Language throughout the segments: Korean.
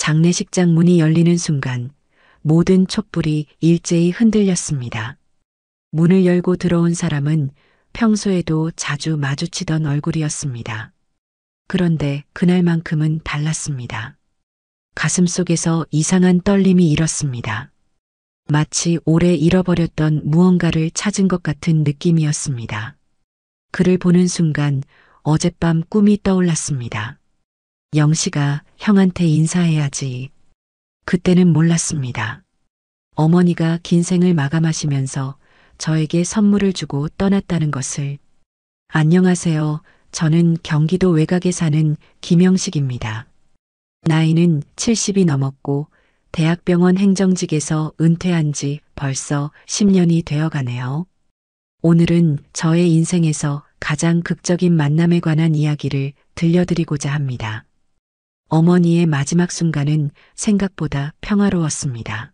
장례식장 문이 열리는 순간 모든 촛불이 일제히 흔들렸습니다. 문을 열고 들어온 사람은 평소에도 자주 마주치던 얼굴이었습니다. 그런데 그날만큼은 달랐습니다. 가슴속에서 이상한 떨림이 일었습니다. 마치 오래 잃어버렸던 무언가를 찾은 것 같은 느낌이었습니다. 그를 보는 순간 어젯밤 꿈이 떠올랐습니다. 영씨가 형한테 인사해야지. 그때는 몰랐습니다. 어머니가 긴 생을 마감하시면서 저에게 선물을 주고 떠났다는 것을. 안녕하세요. 저는 경기도 외곽에 사는 김영식입니다. 나이는 70이 넘었고 대학병원 행정직에서 은퇴한 지 벌써 10년이 되어 가네요. 오늘은 저의 인생에서 가장 극적인 만남에 관한 이야기를 들려드리고자 합니다. 어머니의 마지막 순간은 생각보다 평화로웠습니다.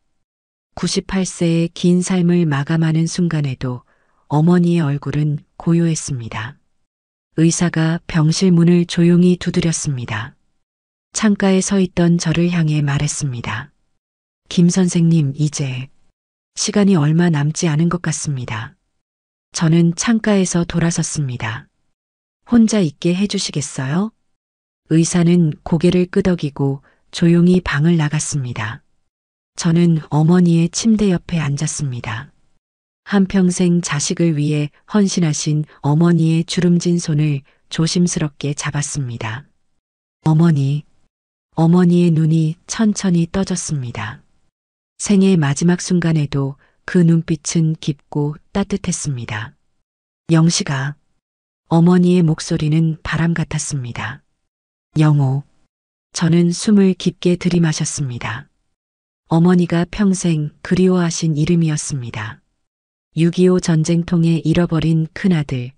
98세의 긴 삶을 마감하는 순간에도 어머니의 얼굴은 고요했습니다. 의사가 병실 문을 조용히 두드렸습니다. 창가에 서 있던 저를 향해 말했습니다. 김 선생님, 이제 시간이 얼마 남지 않은 것 같습니다. 저는 창가에서 돌아섰습니다. 혼자 있게 해주시겠어요? 의사는 고개를 끄덕이고 조용히 방을 나갔습니다. 저는 어머니의 침대 옆에 앉았습니다. 한평생 자식을 위해 헌신하신 어머니의 주름진 손을 조심스럽게 잡았습니다. 어머니의 눈이 천천히 떠졌습니다. 생의 마지막 순간에도 그 눈빛은 깊고 따뜻했습니다. 영식아. 어머니의 목소리는 바람 같았습니다. 영호. 저는 숨을 깊게 들이마셨습니다. 어머니가 평생 그리워하신 이름이었습니다. 6.25 전쟁통에 잃어버린 큰아들.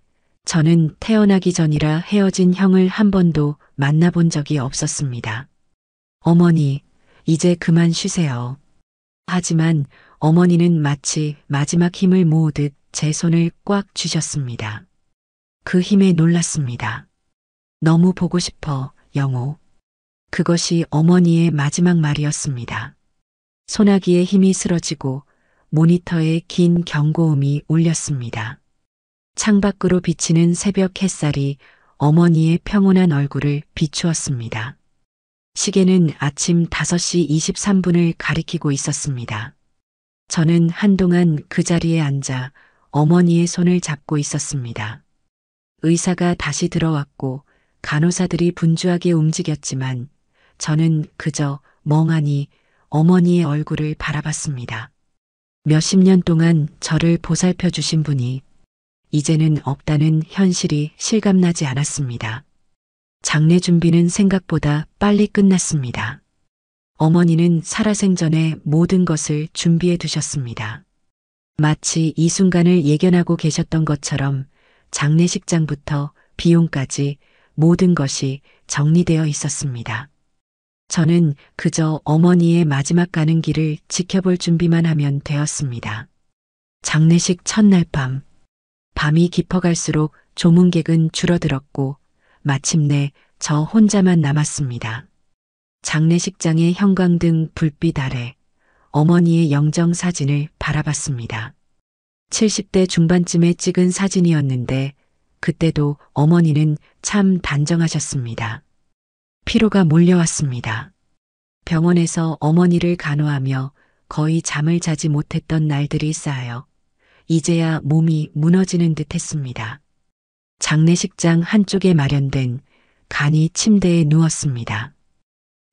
저는 태어나기 전이라 헤어진 형을 한 번도 만나본 적이 없었습니다. 어머니, 이제 그만 쉬세요. 하지만 어머니는 마치 마지막 힘을 모으듯 제 손을 꽉 쥐셨습니다. 그 힘에 놀랐습니다. 너무 보고 싶어, 영호. 그것이 어머니의 마지막 말이었습니다. 소나기의 힘이 쓰러지고 모니터에 긴 경고음이 울렸습니다. 창밖으로 비치는 새벽 햇살이 어머니의 평온한 얼굴을 비추었습니다. 시계는 아침 5시 23분을 가리키고 있었습니다. 저는 한동안 그 자리에 앉아 어머니의 손을 잡고 있었습니다. 의사가 다시 들어왔고 간호사들이 분주하게 움직였지만 저는 그저 멍하니 어머니의 얼굴을 바라봤습니다. 몇십 년 동안 저를 보살펴 주신 분이 이제는 없다는 현실이 실감나지 않았습니다. 장례 준비는 생각보다 빨리 끝났습니다. 어머니는 살아생전에 모든 것을 준비해 두셨습니다. 마치 이 순간을 예견하고 계셨던 것처럼 장례식장부터 비용까지 모든 것이 정리되어 있었습니다. 저는 그저 어머니의 마지막 가는 길을 지켜볼 준비만 하면 되었습니다. 장례식 첫날 밤. 밤이 깊어갈수록 조문객은 줄어들었고 마침내 저 혼자만 남았습니다. 장례식장의 형광등 불빛 아래 어머니의 영정 사진을 바라봤습니다. 70대 중반쯤에 찍은 사진이었는데 그때도 어머니는 참 단정하셨습니다. 피로가 몰려왔습니다. 병원에서 어머니를 간호하며 거의 잠을 자지 못했던 날들이 쌓여 이제야 몸이 무너지는 듯 했습니다. 장례식장 한쪽에 마련된 간이 침대에 누웠습니다.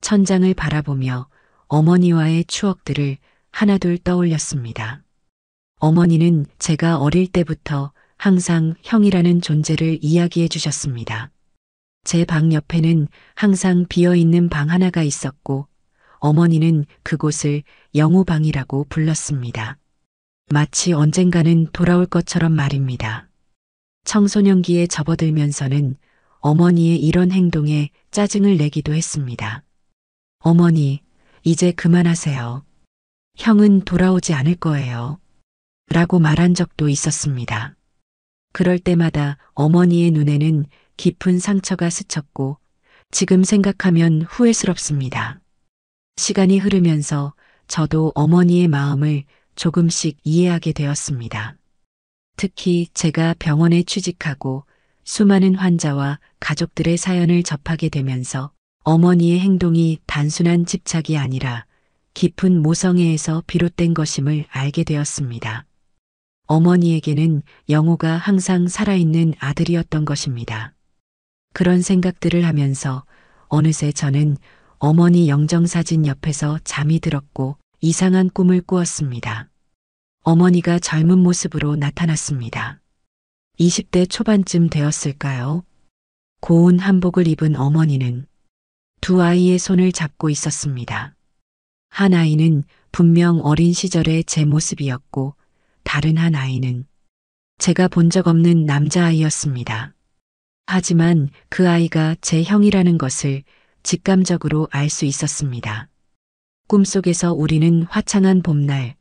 천장을 바라보며 어머니와의 추억들을 하나둘 떠올렸습니다. 어머니는 제가 어릴 때부터 항상 형이라는 존재를 이야기해 주셨습니다. 제 방 옆에는 항상 비어있는 방 하나가 있었고 어머니는 그곳을 영호방이라고 불렀습니다. 마치 언젠가는 돌아올 것처럼 말입니다. 청소년기에 접어들면서는 어머니의 이런 행동에 짜증을 내기도 했습니다. 어머니, 이제 그만하세요. 형은 돌아오지 않을 거예요. 라고 말한 적도 있었습니다. 그럴 때마다 어머니의 눈에는 깊은 상처가 스쳤고 지금 생각하면 후회스럽습니다. 시간이 흐르면서 저도 어머니의 마음을 조금씩 이해하게 되었습니다. 특히 제가 병원에 취직하고 수많은 환자와 가족들의 사연을 접하게 되면서 어머니의 행동이 단순한 집착이 아니라 깊은 모성애에서 비롯된 것임을 알게 되었습니다. 어머니에게는 영호가 항상 살아있는 아들이었던 것입니다. 그런 생각들을 하면서 어느새 저는 어머니 영정사진 옆에서 잠이 들었고 이상한 꿈을 꾸었습니다. 어머니가 젊은 모습으로 나타났습니다. 20대 초반쯤 되었을까요? 고운 한복을 입은 어머니는 두 아이의 손을 잡고 있었습니다. 한 아이는 분명 어린 시절의 제 모습이었고 다른 한 아이는 제가 본 적 없는 남자아이였습니다. 하지만 그 아이가 제 형이라는 것을 직감적으로 알 수 있었습니다. 꿈속에서 우리는 화창한 봄날,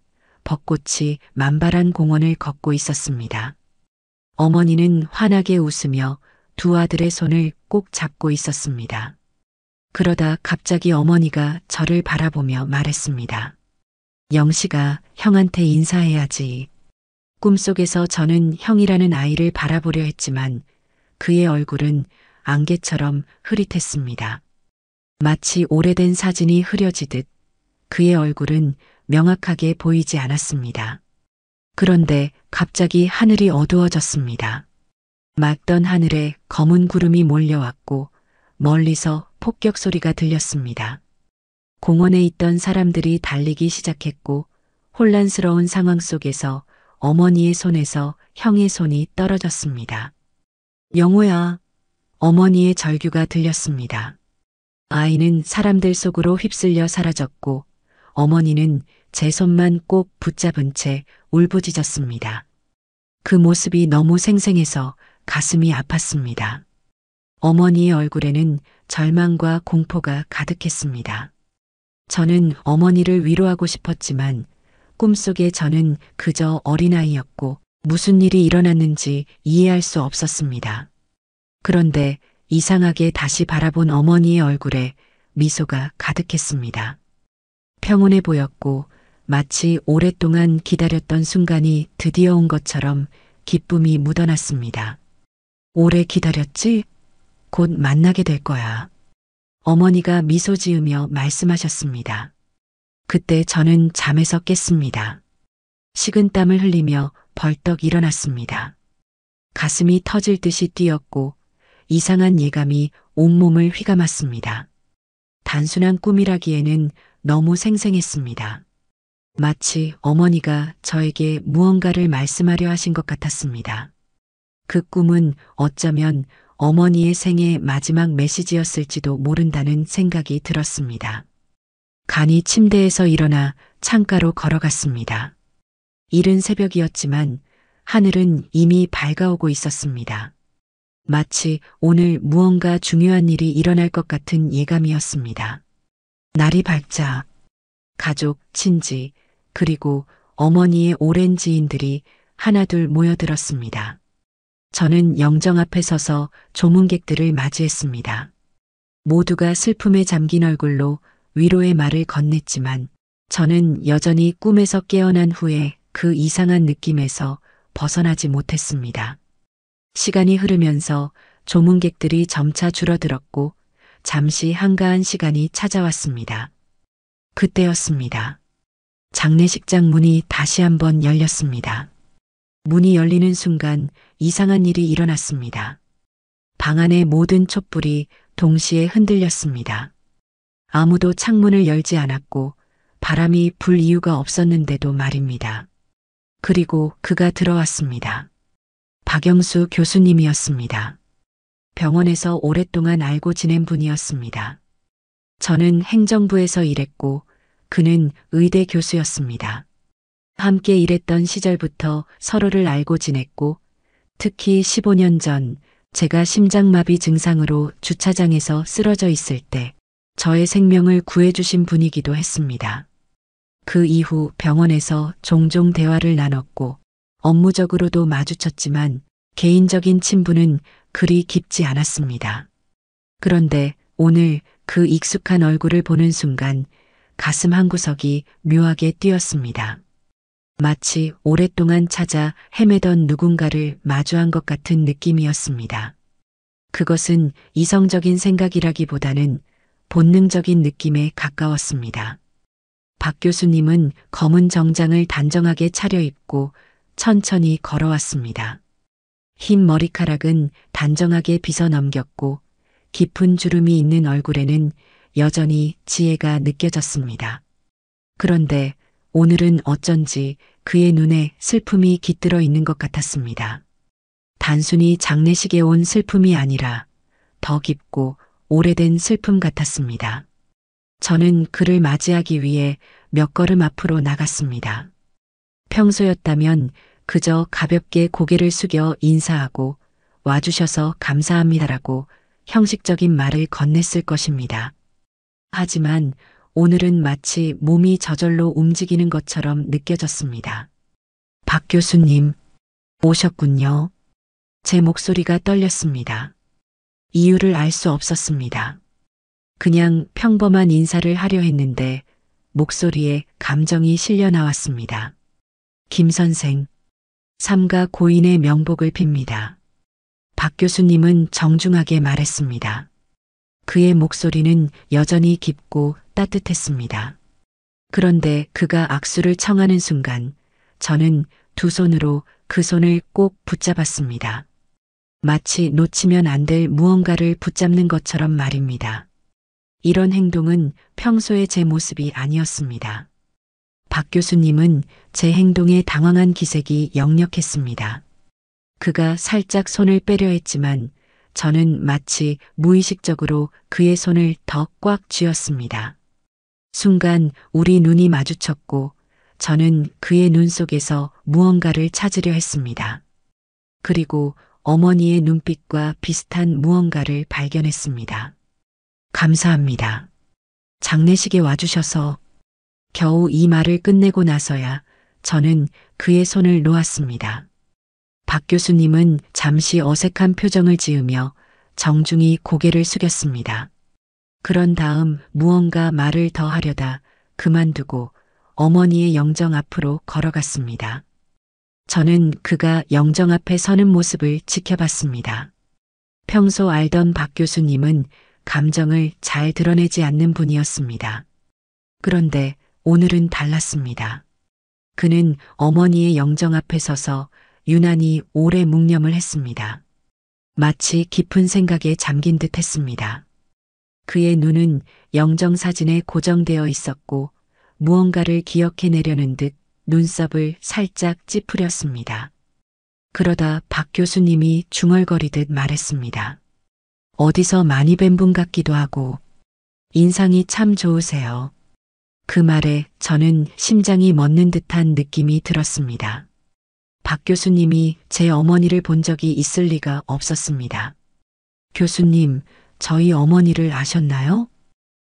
벚꽃이 만발한 공원을 걷고 있었습니다. 어머니는 환하게 웃으며 두 아들의 손을 꼭 잡고 있었습니다. 그러다 갑자기 어머니가 저를 바라보며 말했습니다. 영식아, 형한테 인사해야지. 꿈속에서 저는 형이라는 아이를 바라보려 했지만 그의 얼굴은 안개처럼 흐릿했습니다. 마치 오래된 사진이 흐려지듯 그의 얼굴은 명확하게 보이지 않았습니다. 그런데 갑자기 하늘이 어두워졌습니다. 맑던 하늘에 검은 구름이 몰려왔고 멀리서 폭격 소리가 들렸습니다. 공원에 있던 사람들이 달리기 시작했고 혼란스러운 상황 속에서 어머니의 손에서 형의 손이 떨어졌습니다. 영호야, 어머니의 절규가 들렸습니다. 아이는 사람들 속으로 휩쓸려 사라졌고 어머니는 제 손만 꼭 붙잡은 채 울부짖었습니다. 그 모습이 너무 생생해서 가슴이 아팠습니다. 어머니의 얼굴에는 절망과 공포가 가득했습니다. 저는 어머니를 위로하고 싶었지만 꿈속에 저는 그저 어린아이였고 무슨 일이 일어났는지 이해할 수 없었습니다. 그런데 이상하게 다시 바라본 어머니의 얼굴에 미소가 가득했습니다. 평온해 보였고 마치 오랫동안 기다렸던 순간이 드디어 온 것처럼 기쁨이 묻어났습니다. 오래 기다렸지? 곧 만나게 될 거야. 어머니가 미소 지으며 말씀하셨습니다. 그때 저는 잠에서 깼습니다. 식은땀을 흘리며 벌떡 일어났습니다. 가슴이 터질 듯이 뛰었고 이상한 예감이 온몸을 휘감았습니다. 단순한 꿈이라기에는 너무 생생했습니다. 마치 어머니가 저에게 무언가를 말씀하려 하신 것 같았습니다. 그 꿈은 어쩌면 어머니의 생애 마지막 메시지였을지도 모른다는 생각이 들었습니다. 간이 침대에서 일어나 창가로 걸어갔습니다. 이른 새벽이었지만 하늘은 이미 밝아오고 있었습니다. 마치 오늘 무언가 중요한 일이 일어날 것 같은 예감이었습니다. 날이 밝자 가족, 친지, 그리고 어머니의 오랜 지인들이 하나둘 모여들었습니다. 저는 영정 앞에 서서 조문객들을 맞이했습니다. 모두가 슬픔에 잠긴 얼굴로 위로의 말을 건넸지만 저는 여전히 꿈에서 깨어난 후에 그 이상한 느낌에서 벗어나지 못했습니다. 시간이 흐르면서 조문객들이 점차 줄어들었고 잠시 한가한 시간이 찾아왔습니다. 그때였습니다. 장례식장 문이 다시 한번 열렸습니다. 문이 열리는 순간 이상한 일이 일어났습니다. 방 안의 모든 촛불이 동시에 흔들렸습니다. 아무도 창문을 열지 않았고 바람이 불 이유가 없었는데도 말입니다. 그리고 그가 들어왔습니다. 박영수 교수님이었습니다. 병원에서 오랫동안 알고 지낸 분이었습니다. 저는 행정부에서 일했고 그는 의대 교수였습니다. 함께 일했던 시절부터 서로를 알고 지냈고 특히 15년 전 제가 심장마비 증상으로 주차장에서 쓰러져 있을 때 저의 생명을 구해주신 분이기도 했습니다. 그 이후 병원에서 종종 대화를 나눴고 업무적으로도 마주쳤지만 개인적인 친분은 그리 깊지 않았습니다. 그런데 오늘 그 익숙한 얼굴을 보는 순간 가슴 한구석이 묘하게 뛰었습니다. 마치 오랫동안 찾아 헤매던 누군가를 마주한 것 같은 느낌이었습니다. 그것은 이성적인 생각이라기보다는 본능적인 느낌에 가까웠습니다. 박 교수님은 검은 정장을 단정하게 차려입고 천천히 걸어왔습니다. 흰 머리카락은 단정하게 빗어 넘겼고 깊은 주름이 있는 얼굴에는 여전히 지혜가 느껴졌습니다. 그런데 오늘은 어쩐지 그의 눈에 슬픔이 깃들어 있는 것 같았습니다. 단순히 장례식에 온 슬픔이 아니라 더 깊고 오래된 슬픔 같았습니다. 저는 그를 맞이하기 위해 몇 걸음 앞으로 나갔습니다. 평소였다면 그저 가볍게 고개를 숙여 인사하고 와주셔서 감사합니다라고 형식적인 말을 건넸을 것입니다. 하지만 오늘은 마치 몸이 저절로 움직이는 것처럼 느껴졌습니다. 박 교수님, 오셨군요. 제 목소리가 떨렸습니다. 이유를 알 수 없었습니다. 그냥 평범한 인사를 하려 했는데 목소리에 감정이 실려 나왔습니다. 김 선생, 삼가 고인의 명복을 빕니다. 박 교수님은 정중하게 말했습니다. 그의 목소리는 여전히 깊고 따뜻했습니다. 그런데 그가 악수를 청하는 순간 저는 두 손으로 그 손을 꼭 붙잡았습니다. 마치 놓치면 안 될 무언가를 붙잡는 것처럼 말입니다. 이런 행동은 평소의 제 모습이 아니었습니다. 박 교수님은 제 행동에 당황한 기색이 역력했습니다. 그가 살짝 손을 빼려 했지만 저는 마치 무의식적으로 그의 손을 더 꽉 쥐었습니다. 순간 우리 눈이 마주쳤고 저는 그의 눈 속에서 무언가를 찾으려 했습니다. 그리고 어머니의 눈빛과 비슷한 무언가를 발견했습니다. 감사합니다. 장례식에 와주셔서 겨우 이 말을 끝내고 나서야 저는 그의 손을 놓았습니다. 박 교수님은 잠시 어색한 표정을 지으며 정중히 고개를 숙였습니다. 그런 다음 무언가 말을 더 하려다 그만두고 어머니의 영정 앞으로 걸어갔습니다. 저는 그가 영정 앞에 서는 모습을 지켜봤습니다. 평소 알던 박 교수님은 감정을 잘 드러내지 않는 분이었습니다. 그런데 오늘은 달랐습니다. 그는 어머니의 영정 앞에 서서 유난히 오래 묵념을 했습니다. 마치 깊은 생각에 잠긴 듯 했습니다. 그의 눈은 영정 사진에 고정되어 있었고 무언가를 기억해내려는 듯 눈썹을 살짝 찌푸렸습니다. 그러다 박 교수님이 중얼거리듯 말했습니다. 어디서 많이 뵌 분 같기도 하고 인상이 참 좋으세요. 그 말에 저는 심장이 멎는 듯한 느낌이 들었습니다. 박 교수님이 제 어머니를 본 적이 있을 리가 없었습니다. 교수님, 저희 어머니를 아셨나요?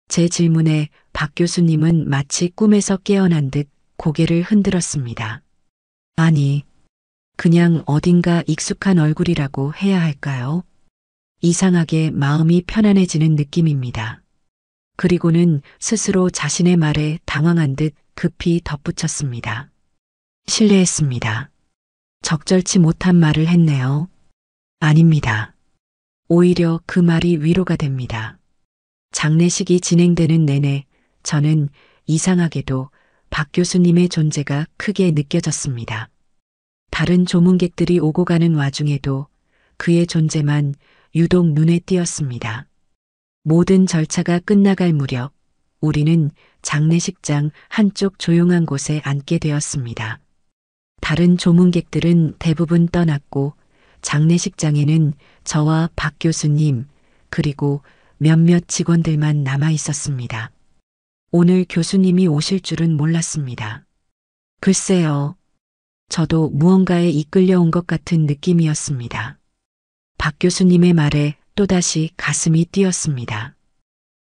제 질문에 박 교수님은 마치 꿈에서 깨어난 듯 고개를 흔들었습니다. 아니, 그냥 어딘가 익숙한 얼굴이라고 해야 할까요? 이상하게 마음이 편안해지는 느낌입니다. 그리고는 스스로 자신의 말에 당황한 듯 급히 덧붙였습니다. 실례했습니다. 적절치 못한 말을 했네요. 아닙니다. 오히려 그 말이 위로가 됩니다. 장례식이 진행되는 내내 저는 이상하게도 박 교수님의 존재가 크게 느껴졌습니다. 다른 조문객들이 오고 가는 와중에도 그의 존재만 유독 눈에 띄었습니다. 모든 절차가 끝나갈 무렵 우리는 장례식장 한쪽 조용한 곳에 앉게 되었습니다. 다른 조문객들은 대부분 떠났고 장례식장에는 저와 박 교수님 그리고 몇몇 직원들만 남아 있었습니다. 오늘 교수님이 오실 줄은 몰랐습니다. 글쎄요. 저도 무언가에 이끌려온 것 같은 느낌이었습니다. 박 교수님의 말에 또다시 가슴이 뛰었습니다.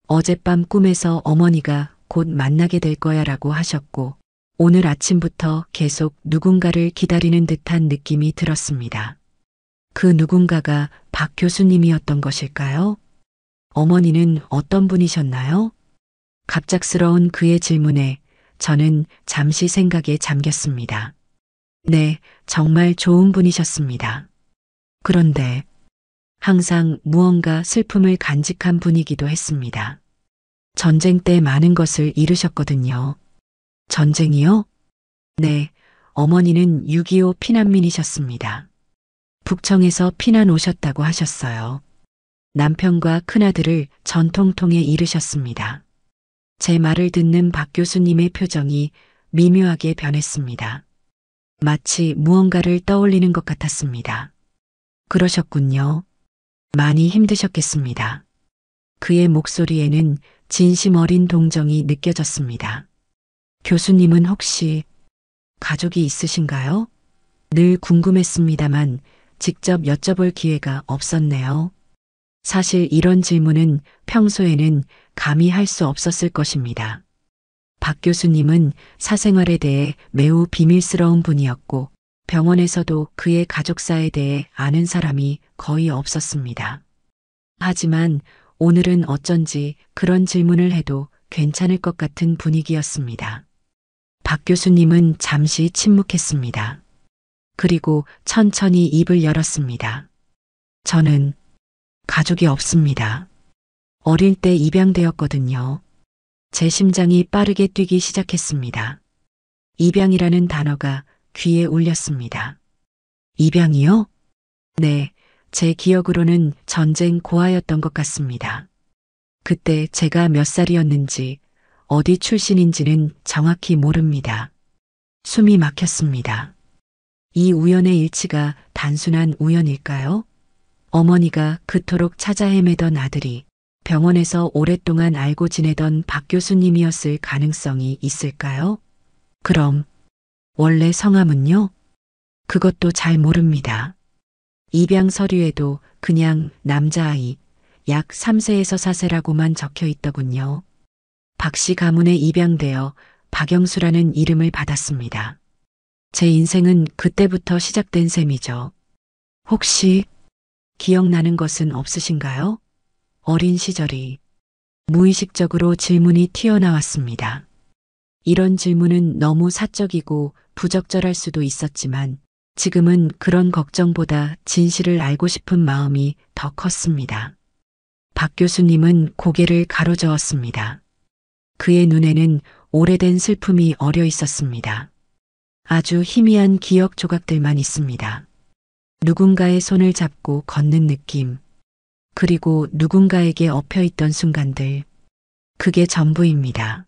어젯밤 꿈에서 어머니가 곧 만나게 될 거야라고 하셨고 오늘 아침부터 계속 누군가를 기다리는 듯한 느낌이 들었습니다. 그 누군가가 박 교수님이었던 것일까요? 어머니는 어떤 분이셨나요? 갑작스러운 그의 질문에 저는 잠시 생각에 잠겼습니다. 네, 정말 좋은 분이셨습니다. 그런데 항상 무언가 슬픔을 간직한 분이기도 했습니다. 전쟁 때 많은 것을 잃으셨거든요. 전쟁이요? 네, 어머니는 6.25 피난민이셨습니다. 북청에서 피난 오셨다고 하셨어요. 남편과 큰아들을 전통통에 잃으셨습니다. 제 말을 듣는 박 교수님의 표정이 미묘하게 변했습니다. 마치 무언가를 떠올리는 것 같았습니다. 그러셨군요. 많이 힘드셨겠습니다. 그의 목소리에는 진심 어린 동정이 느껴졌습니다. 교수님은 혹시 가족이 있으신가요? 늘 궁금했습니다만 직접 여쭤볼 기회가 없었네요. 사실 이런 질문은 평소에는 감히 할 수 없었을 것입니다. 박 교수님은 사생활에 대해 매우 비밀스러운 분이었고 병원에서도 그의 가족사에 대해 아는 사람이 거의 없었습니다. 하지만 오늘은 어쩐지 그런 질문을 해도 괜찮을 것 같은 분위기였습니다. 박 교수님은 잠시 침묵했습니다. 그리고 천천히 입을 열었습니다. 저는 가족이 없습니다. 어릴 때 입양되었거든요. 제 심장이 빠르게 뛰기 시작했습니다. 입양이라는 단어가 귀에 울렸습니다. 입양이요? 네, 제 기억으로는 전쟁 고아였던 것 같습니다. 그때 제가 몇 살이었는지 어디 출신인지는 정확히 모릅니다. 숨이 막혔습니다. 이 우연의 일치가 단순한 우연일까요? 어머니가 그토록 찾아 헤매던 아들이 병원에서 오랫동안 알고 지내던 박 교수님이었을 가능성이 있을까요? 그럼 원래 성함은요? 그것도 잘 모릅니다. 입양 서류에도 그냥 남자아이 약 3세에서 4세라고만 적혀 있더군요. 박 씨 가문에 입양되어 박영수라는 이름을 받았습니다. 제 인생은 그때부터 시작된 셈이죠. 혹시 기억나는 것은 없으신가요? 어린 시절이 무의식적으로 질문이 튀어나왔습니다. 이런 질문은 너무 사적이고 부적절할 수도 있었지만 지금은 그런 걱정보다 진실을 알고 싶은 마음이 더 컸습니다. 박 교수님은 고개를 가로저었습니다. 그의 눈에는 오래된 슬픔이 어려 있었습니다. 아주 희미한 기억 조각들만 있습니다. 누군가의 손을 잡고 걷는 느낌, 그리고 누군가에게 엎혀있던 순간들, 그게 전부입니다.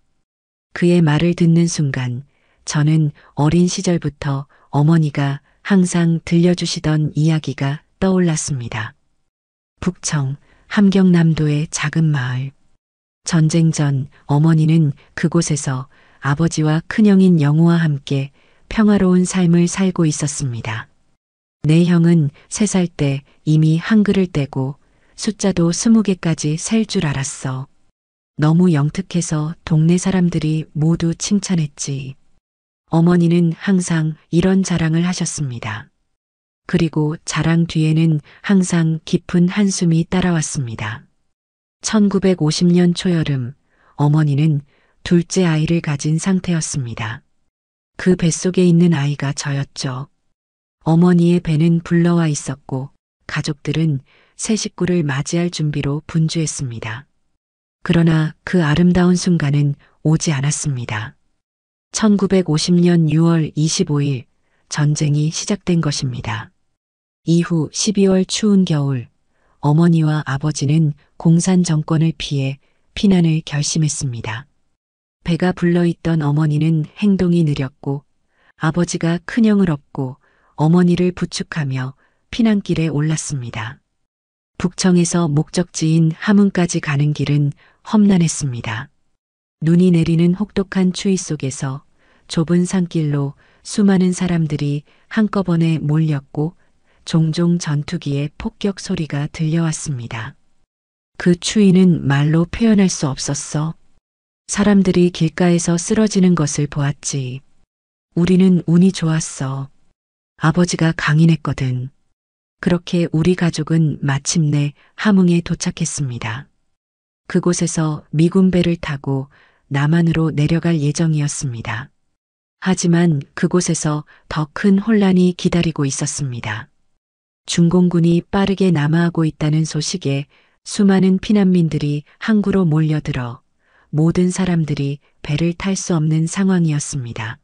그의 말을 듣는 순간 저는 어린 시절부터 어머니가 항상 들려주시던 이야기가 떠올랐습니다. 북청 함경남도의 작은 마을. 전쟁 전 어머니는 그곳에서 아버지와 큰형인 영우와 함께 평화로운 삶을 살고 있었습니다. 내 형은 3살 때 이미 한글을 떼고 숫자도 20개까지 셀 줄 알았어. 너무 영특해서 동네 사람들이 모두 칭찬했지. 어머니는 항상 이런 자랑을 하셨습니다. 그리고 자랑 뒤에는 항상 깊은 한숨이 따라왔습니다. 1950년 초여름 어머니는 둘째 아이를 가진 상태였습니다. 그 뱃속에 있는 아이가 저였죠. 어머니의 배는 불러와 있었고 가족들은 새 식구를 맞이할 준비로 분주했습니다. 그러나 그 아름다운 순간은 오지 않았습니다. 1950년 6월 25일 전쟁이 시작된 것입니다. 이후 12월 추운 겨울 어머니와 아버지는 공산 정권을 피해 피난을 결심했습니다. 배가 불러있던 어머니는 행동이 느렸고 아버지가 큰형을 업고 어머니를 부축하며 피난길에 올랐습니다. 북청에서 목적지인 함흥까지 가는 길은 험난했습니다. 눈이 내리는 혹독한 추위 속에서 좁은 산길로 수많은 사람들이 한꺼번에 몰렸고 종종 전투기의 폭격 소리가 들려왔습니다. 그 추위는 말로 표현할 수 없었어. 사람들이 길가에서 쓰러지는 것을 보았지. 우리는 운이 좋았어. 아버지가 강인했거든. 그렇게 우리 가족은 마침내 함흥에 도착했습니다. 그곳에서 미군 배를 타고 남한으로 내려갈 예정이었습니다. 하지만 그곳에서 더 큰 혼란이 기다리고 있었습니다. 중공군이 빠르게 남하하고 있다는 소식에 수많은 피난민들이 항구로 몰려들어 모든 사람들이 배를 탈 수 없는 상황이었습니다.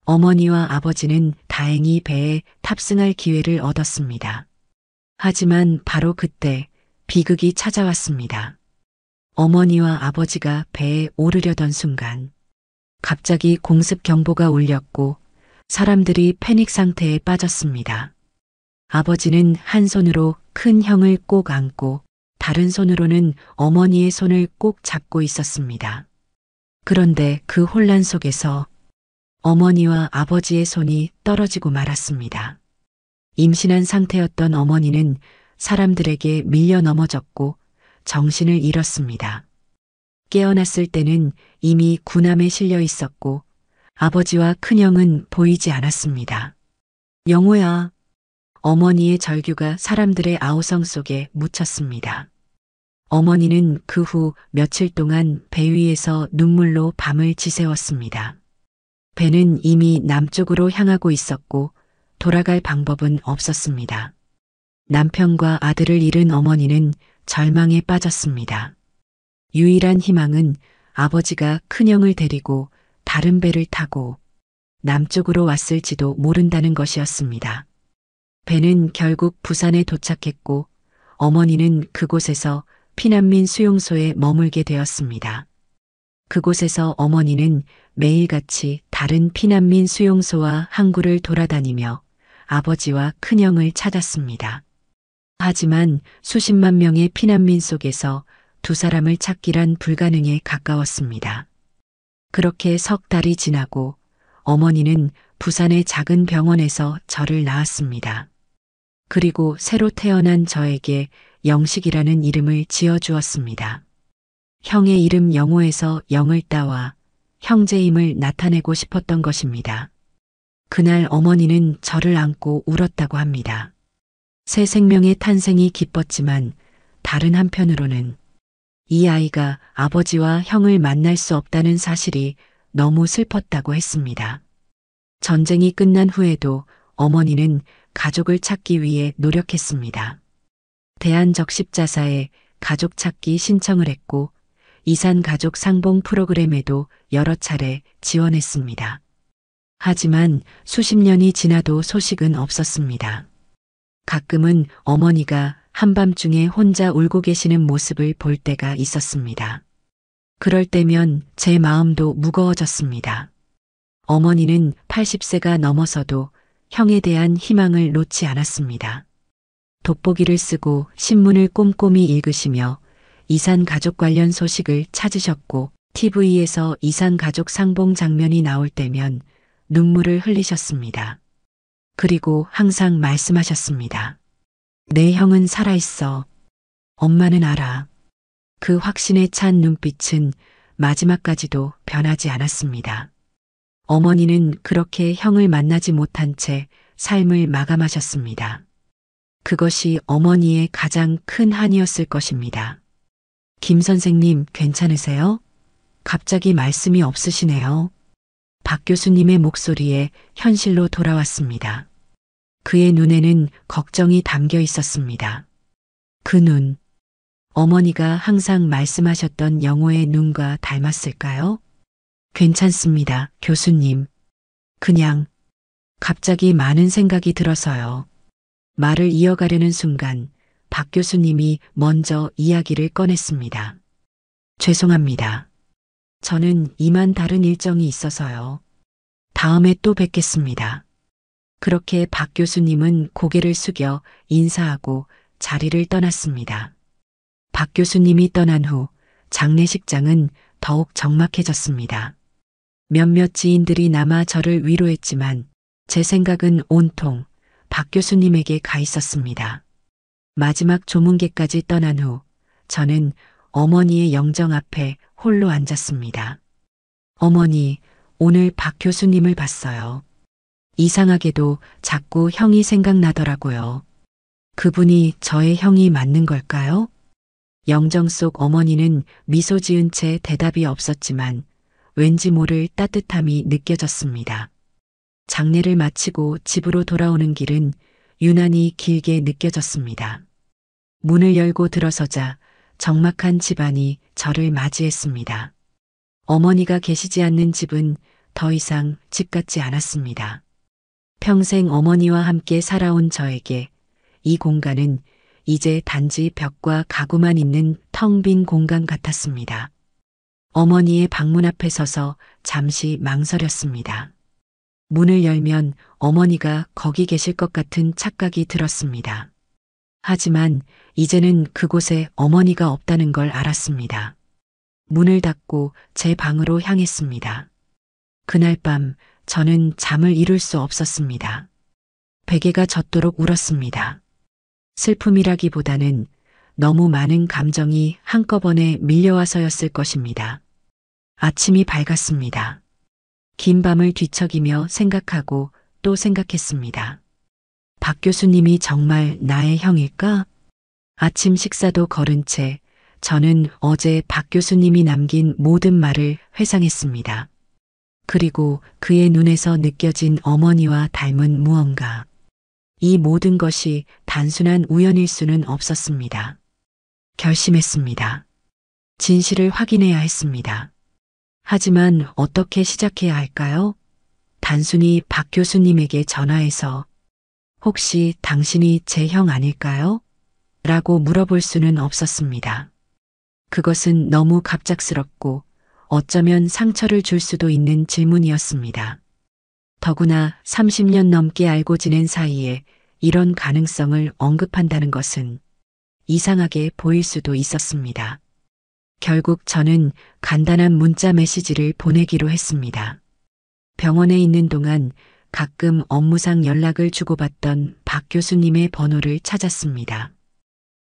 어머니와 아버지는 다행히 배에 탑승할 기회를 얻었습니다. 하지만 바로 그때 비극이 찾아왔습니다. 어머니와 아버지가 배에 오르려던 순간 갑자기 공습 경보가 울렸고 사람들이 패닉 상태에 빠졌습니다. 아버지는 한 손으로 큰 형을 꼭 안고 다른 손으로는 어머니의 손을 꼭 잡고 있었습니다. 그런데 그 혼란 속에서 어머니와 아버지의 손이 떨어지고 말았습니다. 임신한 상태였던 어머니는 사람들에게 밀려 넘어졌고 정신을 잃었습니다. 깨어났을 때는 이미 군함에 실려 있었고 아버지와 큰형은 보이지 않았습니다. 영호야. 어머니의 절규가 사람들의 아우성 속에 묻혔습니다. 어머니는 그 후 며칠 동안 배 위에서 눈물로 밤을 지새웠습니다. 배는 이미 남쪽으로 향하고 있었고 돌아갈 방법은 없었습니다. 남편과 아들을 잃은 어머니는 절망에 빠졌습니다. 유일한 희망은 아버지가 큰형을 데리고 다른 배를 타고 남쪽으로 왔을지도 모른다는 것이었습니다. 배는 결국 부산에 도착했고 어머니는 그곳에서 피난민 수용소에 머물게 되었습니다. 그곳에서 어머니는 매일같이 다른 피난민 수용소와 항구를 돌아다니며 아버지와 큰형을 찾았습니다. 하지만 수십만 명의 피난민 속에서 두 사람을 찾기란 불가능에 가까웠습니다. 그렇게 석 달이 지나고 어머니는 부산의 작은 병원에서 저를 낳았습니다. 그리고 새로 태어난 저에게 영식이라는 이름을 지어주었습니다. 형의 이름 영호에서 영을 따와 형제임을 나타내고 싶었던 것입니다. 그날 어머니는 저를 안고 울었다고 합니다. 새 생명의 탄생이 기뻤지만 다른 한편으로는 이 아이가 아버지와 형을 만날 수 없다는 사실이 너무 슬펐다고 했습니다. 전쟁이 끝난 후에도 어머니는 가족을 찾기 위해 노력했습니다. 대한적십자사에 가족 찾기 신청을 했고 이산 가족 상봉 프로그램에도 여러 차례 지원했습니다. 하지만 수십 년이 지나도 소식은 없었습니다. 가끔은 어머니가 한밤중에 혼자 울고 계시는 모습을 볼 때가 있었습니다. 그럴 때면 제 마음도 무거워졌습니다. 어머니는 80세가 넘어서도 형에 대한 희망을 놓지 않았습니다. 돋보기를 쓰고 신문을 꼼꼼히 읽으시며 이산 가족 관련 소식을 찾으셨고 TV에서 이산 가족 상봉 장면이 나올 때면 눈물을 흘리셨습니다. 그리고 항상 말씀하셨습니다. 내 형은 살아있어. 엄마는 알아. 그 확신에 찬 눈빛은 마지막까지도 변하지 않았습니다. 어머니는 그렇게 형을 만나지 못한 채 삶을 마감하셨습니다. 그것이 어머니의 가장 큰 한이었을 것입니다. 김 선생님 괜찮으세요? 갑자기 말씀이 없으시네요. 박 교수님의 목소리에 현실로 돌아왔습니다. 그의 눈에는 걱정이 담겨 있었습니다. 그 눈, 어머니가 항상 말씀하셨던 영호의 눈과 닮았을까요? 괜찮습니다, 교수님. 그냥 갑자기 많은 생각이 들어서요. 말을 이어가려는 순간 박 교수님이 먼저 이야기를 꺼냈습니다. 죄송합니다. 저는 이만 다른 일정이 있어서요. 다음에 또 뵙겠습니다. 그렇게 박 교수님은 고개를 숙여 인사하고 자리를 떠났습니다. 박 교수님이 떠난 후 장례식장은 더욱 적막해졌습니다. 몇몇 지인들이 남아 저를 위로했지만 제 생각은 온통 박 교수님에게 가 있었습니다. 마지막 조문계까지 떠난 후 저는 어머니의 영정 앞에 홀로 앉았습니다. 어머니, 오늘 박 교수님을 봤어요. 이상하게도 자꾸 형이 생각나더라고요. 그분이 저의 형이 맞는 걸까요? 영정 속 어머니는 미소 지은 채 대답이 없었지만 왠지 모를 따뜻함이 느껴졌습니다. 장례를 마치고 집으로 돌아오는 길은 유난히 길게 느껴졌습니다. 문을 열고 들어서자 적막한 집안이 저를 맞이했습니다. 어머니가 계시지 않는 집은 더 이상 집 같지 않았습니다. 평생 어머니와 함께 살아온 저에게 이 공간은 이제 단지 벽과 가구만 있는 텅 빈 공간 같았습니다. 어머니의 방문 앞에 서서 잠시 망설였습니다. 문을 열면 어머니가 거기 계실 것 같은 착각이 들었습니다. 하지만 이제는 그곳에 어머니가 없다는 걸 알았습니다. 문을 닫고 제 방으로 향했습니다. 그날 밤 저는 잠을 이룰 수 없었습니다. 베개가 젖도록 울었습니다. 슬픔이라기보다는 너무 많은 감정이 한꺼번에 밀려와서였을 것입니다. 아침이 밝았습니다. 긴 밤을 뒤척이며 생각하고 또 생각했습니다. 박 교수님이 정말 나의 형일까? 아침 식사도 거른 채 저는 어제 박 교수님이 남긴 모든 말을 회상했습니다. 그리고 그의 눈에서 느껴진 어머니와 닮은 무언가. 이 모든 것이 단순한 우연일 수는 없었습니다. 결심했습니다. 진실을 확인해야 했습니다. 하지만 어떻게 시작해야 할까요? 단순히 박 교수님에게 전화해서 혹시 당신이 제 형 아닐까요? 라고 물어볼 수는 없었습니다. 그것은 너무 갑작스럽고 어쩌면 상처를 줄 수도 있는 질문이었습니다. 더구나 30년 넘게 알고 지낸 사이에 이런 가능성을 언급한다는 것은 이상하게 보일 수도 있었습니다. 결국 저는 간단한 문자 메시지를 보내기로 했습니다. 병원에 있는 동안 가끔 업무상 연락을 주고받던 박 교수님의 번호를 찾았습니다.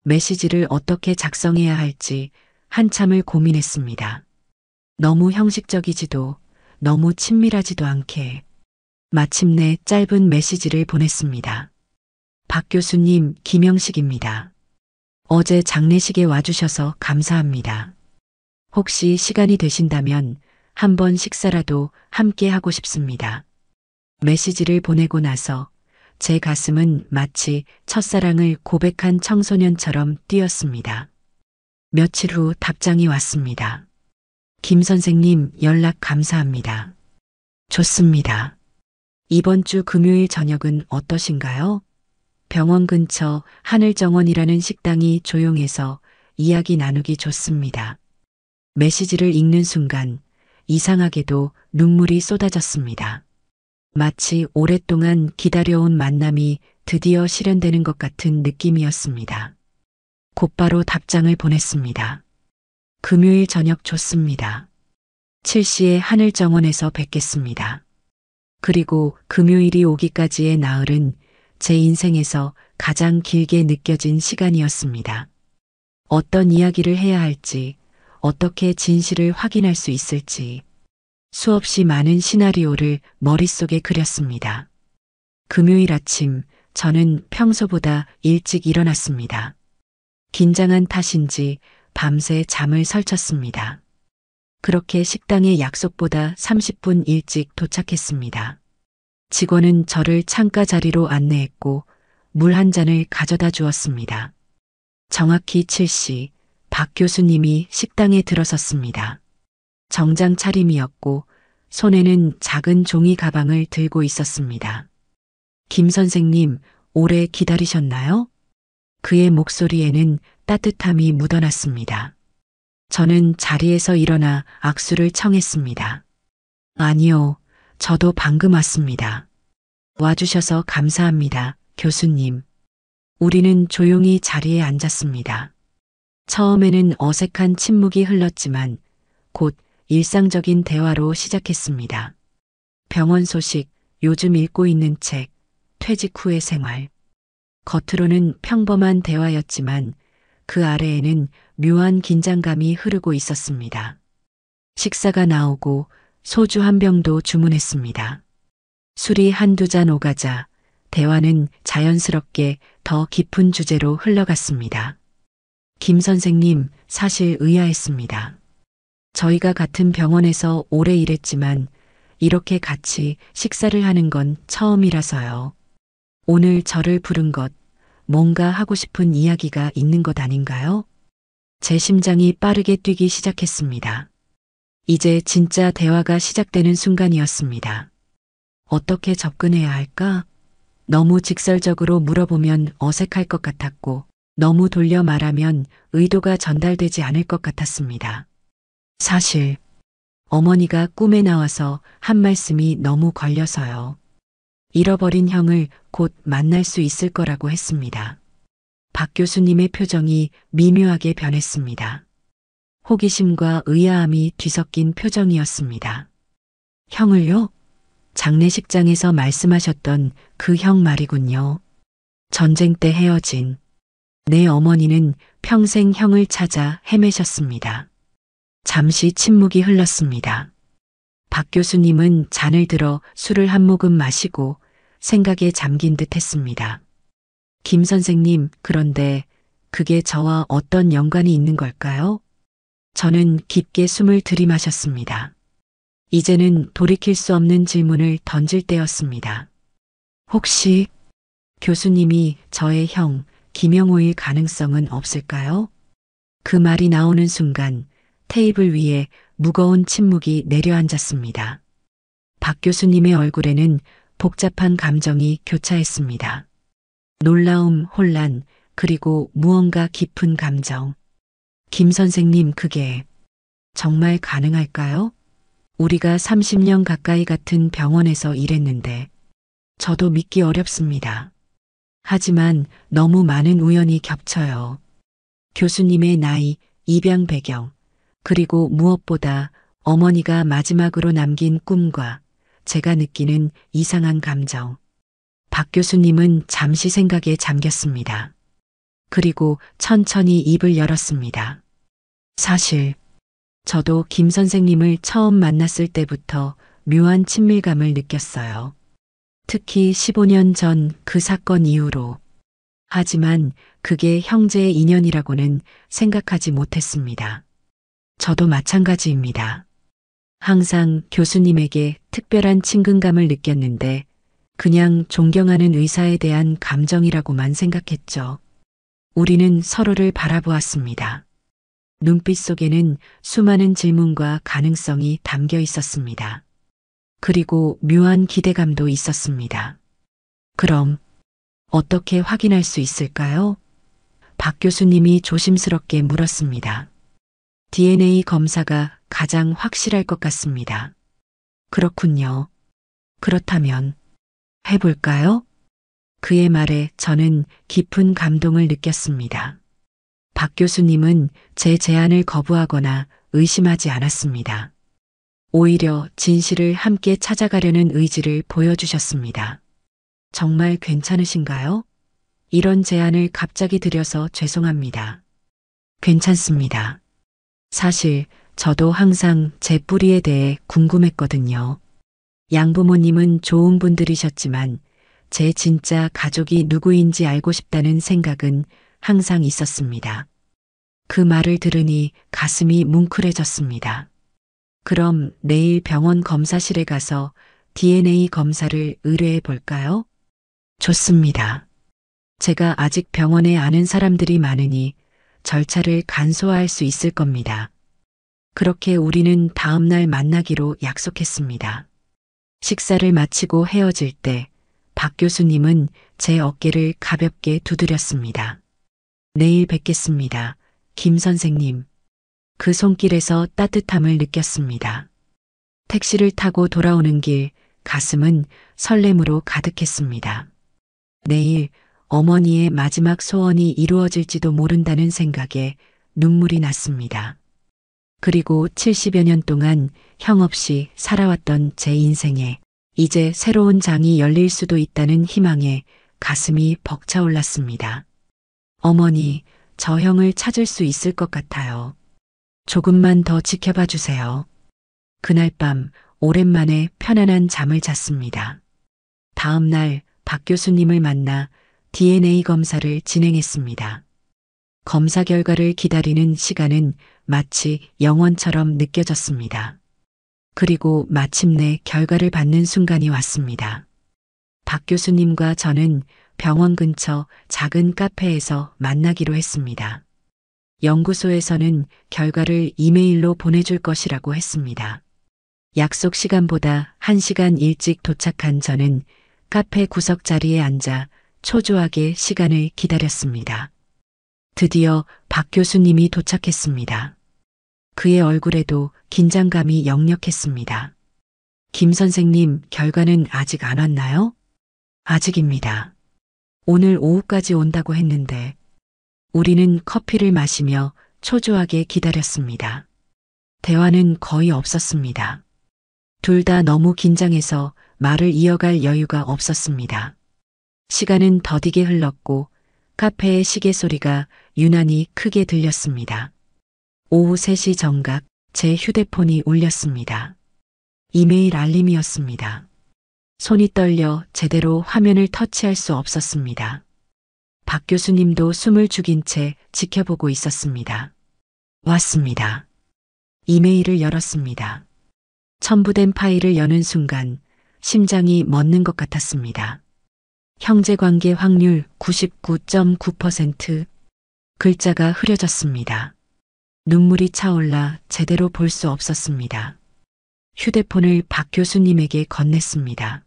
메시지를 어떻게 작성해야 할지 한참을 고민했습니다. 너무 형식적이지도 너무 친밀하지도 않게 마침내 짧은 메시지를 보냈습니다. 박 교수님, 김영식입니다. 어제 장례식에 와주셔서 감사합니다. 혹시 시간이 되신다면 한번 식사라도 함께 하고 싶습니다. 메시지를 보내고 나서 제 가슴은 마치 첫사랑을 고백한 청소년처럼 뛰었습니다. 며칠 후 답장이 왔습니다. 김 선생님, 연락 감사합니다. 좋습니다. 이번 주 금요일 저녁은 어떠신가요? 병원 근처 하늘정원이라는 식당이 조용해서 이야기 나누기 좋습니다. 메시지를 읽는 순간 이상하게도 눈물이 쏟아졌습니다. 마치 오랫동안 기다려온 만남이 드디어 실현되는 것 같은 느낌이었습니다. 곧바로 답장을 보냈습니다. 금요일 저녁 좋습니다. 7시에 하늘정원에서 뵙겠습니다. 그리고 금요일이 오기까지의 나흘은 제 인생에서 가장 길게 느껴진 시간이었습니다. 어떤 이야기를 해야 할지, 어떻게 진실을 확인할 수 있을지 수없이 많은 시나리오를 머릿속에 그렸습니다. 금요일 아침 저는 평소보다 일찍 일어났습니다. 긴장한 탓인지 밤새 잠을 설쳤습니다. 그렇게 식당에 약속보다 30분 일찍 도착했습니다. 직원은 저를 창가 자리로 안내했고 물 한 잔을 가져다 주었습니다. 정확히 7시 박 교수님이 식당에 들어섰습니다. 정장 차림이었고 손에는 작은 종이 가방을 들고 있었습니다. 김 선생님, 오래 기다리셨나요? 그의 목소리에는 따뜻함이 묻어났습니다. 저는 자리에서 일어나 악수를 청했습니다. 아니요, 저도 방금 왔습니다. 와주셔서 감사합니다, 교수님. 우리는 조용히 자리에 앉았습니다. 처음에는 어색한 침묵이 흘렀지만 곧 일상적인 대화로 시작했습니다. 병원 소식, 요즘 읽고 있는 책, 퇴직 후의 생활. 겉으로는 평범한 대화였지만 그 아래에는 묘한 긴장감이 흐르고 있었습니다. 식사가 나오고 소주 한 병도 주문했습니다. 술이 한두 잔 오가자 대화는 자연스럽게 더 깊은 주제로 흘러갔습니다. 김 선생님, 사실 의아했습니다. 저희가 같은 병원에서 오래 일했지만 이렇게 같이 식사를 하는 건 처음이라서요. 오늘 저를 부른 것, 뭔가 하고 싶은 이야기가 있는 것 아닌가요? 제 심장이 빠르게 뛰기 시작했습니다. 이제 진짜 대화가 시작되는 순간이었습니다. 어떻게 접근해야 할까? 너무 직설적으로 물어보면 어색할 것 같았고, 너무 돌려 말하면 의도가 전달되지 않을 것 같았습니다. 사실, 어머니가 꿈에 나와서 한 말씀이 너무 걸려서요. 잃어버린 형을 곧 만날 수 있을 거라고 했습니다. 박 교수님의 표정이 미묘하게 변했습니다. 호기심과 의아함이 뒤섞인 표정이었습니다. 형을요? 장례식장에서 말씀하셨던 그 형 말이군요. 전쟁 때 헤어진 내 어머니는 평생 형을 찾아 헤매셨습니다. 잠시 침묵이 흘렀습니다. 박 교수님은 잔을 들어 술을 한 모금 마시고 생각에 잠긴 듯 했습니다. 김 선생님, 그런데 그게 저와 어떤 연관이 있는 걸까요? 저는 깊게 숨을 들이마셨습니다. 이제는 돌이킬 수 없는 질문을 던질 때였습니다. 혹시 교수님이 저의 형, 김영호일 가능성은 없을까요? 그 말이 나오는 순간 테이블 위에 무거운 침묵이 내려앉았습니다. 박 교수님의 얼굴에는 복잡한 감정이 교차했습니다. 놀라움, 혼란, 그리고 무언가 깊은 감정. 김 선생님, 그게 정말 가능할까요? 우리가 30년 가까이 같은 병원에서 일했는데 저도 믿기 어렵습니다. 하지만 너무 많은 우연이 겹쳐요. 교수님의 나이, 입양 배경, 그리고 무엇보다 어머니가 마지막으로 남긴 꿈과 제가 느끼는 이상한 감정. 박 교수님은 잠시 생각에 잠겼습니다. 그리고 천천히 입을 열었습니다. 사실 저도 김 선생님을 처음 만났을 때부터 묘한 친밀감을 느꼈어요. 특히 15년 전 그 사건 이후로. 하지만 그게 형제의 인연이라고는 생각하지 못했습니다. 저도 마찬가지입니다. 항상 교수님에게 특별한 친근감을 느꼈는데 그냥 존경하는 의사에 대한 감정이라고만 생각했죠. 우리는 서로를 바라보았습니다. 눈빛 속에는 수많은 질문과 가능성이 담겨 있었습니다. 그리고 묘한 기대감도 있었습니다. 그럼 어떻게 확인할 수 있을까요? 박 교수님이 조심스럽게 물었습니다. DNA 검사가 가장 확실할 것 같습니다. 그렇군요. 그렇다면 해볼까요? 그의 말에 저는 깊은 감동을 느꼈습니다. 박 교수님은 제 제안을 거부하거나 의심하지 않았습니다. 오히려 진실을 함께 찾아가려는 의지를 보여주셨습니다. 정말 괜찮으신가요? 이런 제안을 갑자기 드려서 죄송합니다. 괜찮습니다. 사실 저도 항상 제 뿌리에 대해 궁금했거든요. 양부모님은 좋은 분들이셨지만 제 진짜 가족이 누구인지 알고 싶다는 생각은 항상 있었습니다. 그 말을 들으니 가슴이 뭉클해졌습니다. 그럼 내일 병원 검사실에 가서 DNA 검사를 의뢰해 볼까요? 좋습니다. 제가 아직 병원에 아는 사람들이 많으니 절차를 간소화할 수 있을 겁니다. 그렇게 우리는 다음 날 만나기로 약속했습니다. 식사를 마치고 헤어질 때 박 교수님은 제 어깨를 가볍게 두드렸습니다. 내일 뵙겠습니다. 김 선생님. 그 손길에서 따뜻함을 느꼈습니다. 택시를 타고 돌아오는 길 가슴은 설렘으로 가득했습니다. 내일 어머니의 마지막 소원이 이루어질지도 모른다는 생각에 눈물이 났습니다. 그리고 70여 년 동안 형 없이 살아왔던 제 인생에 이제 새로운 장이 열릴 수도 있다는 희망에 가슴이 벅차올랐습니다. 어머니, 저 형을 찾을 수 있을 것 같아요. 조금만 더 지켜봐 주세요. 그날 밤 오랜만에 편안한 잠을 잤습니다. 다음 날 박 교수님을 만나 DNA 검사를 진행했습니다. 검사 결과를 기다리는 시간은 마치 영원처럼 느껴졌습니다. 그리고 마침내 결과를 받는 순간이 왔습니다. 박 교수님과 저는 병원 근처 작은 카페에서 만나기로 했습니다. 연구소에서는 결과를 이메일로 보내줄 것이라고 했습니다. 약속 시간보다 1시간 일찍 도착한 저는 카페 구석 자리에 앉아 초조하게 시간을 기다렸습니다. 드디어 박 교수님이 도착했습니다. 그의 얼굴에도 긴장감이 역력했습니다. 김 선생님, 결과는 아직 안 왔나요? 아직입니다. 오늘 오후까지 온다고 했는데. 우리는 커피를 마시며 초조하게 기다렸습니다. 대화는 거의 없었습니다. 둘 다 너무 긴장해서 말을 이어갈 여유가 없었습니다. 시간은 더디게 흘렀고 카페의 시계 소리가 유난히 크게 들렸습니다. 오후 3시 정각 제 휴대폰이 울렸습니다. 이메일 알림이었습니다. 손이 떨려 제대로 화면을 터치할 수 없었습니다. 박 교수님도 숨을 죽인 채 지켜보고 있었습니다. 왔습니다. 이메일을 열었습니다. 첨부된 파일을 여는 순간 심장이 멎는 것 같았습니다. 형제관계 확률 99.9%. 글자가 흐려졌습니다. 눈물이 차올라 제대로 볼 수 없었습니다. 휴대폰을 박 교수님에게 건넸습니다.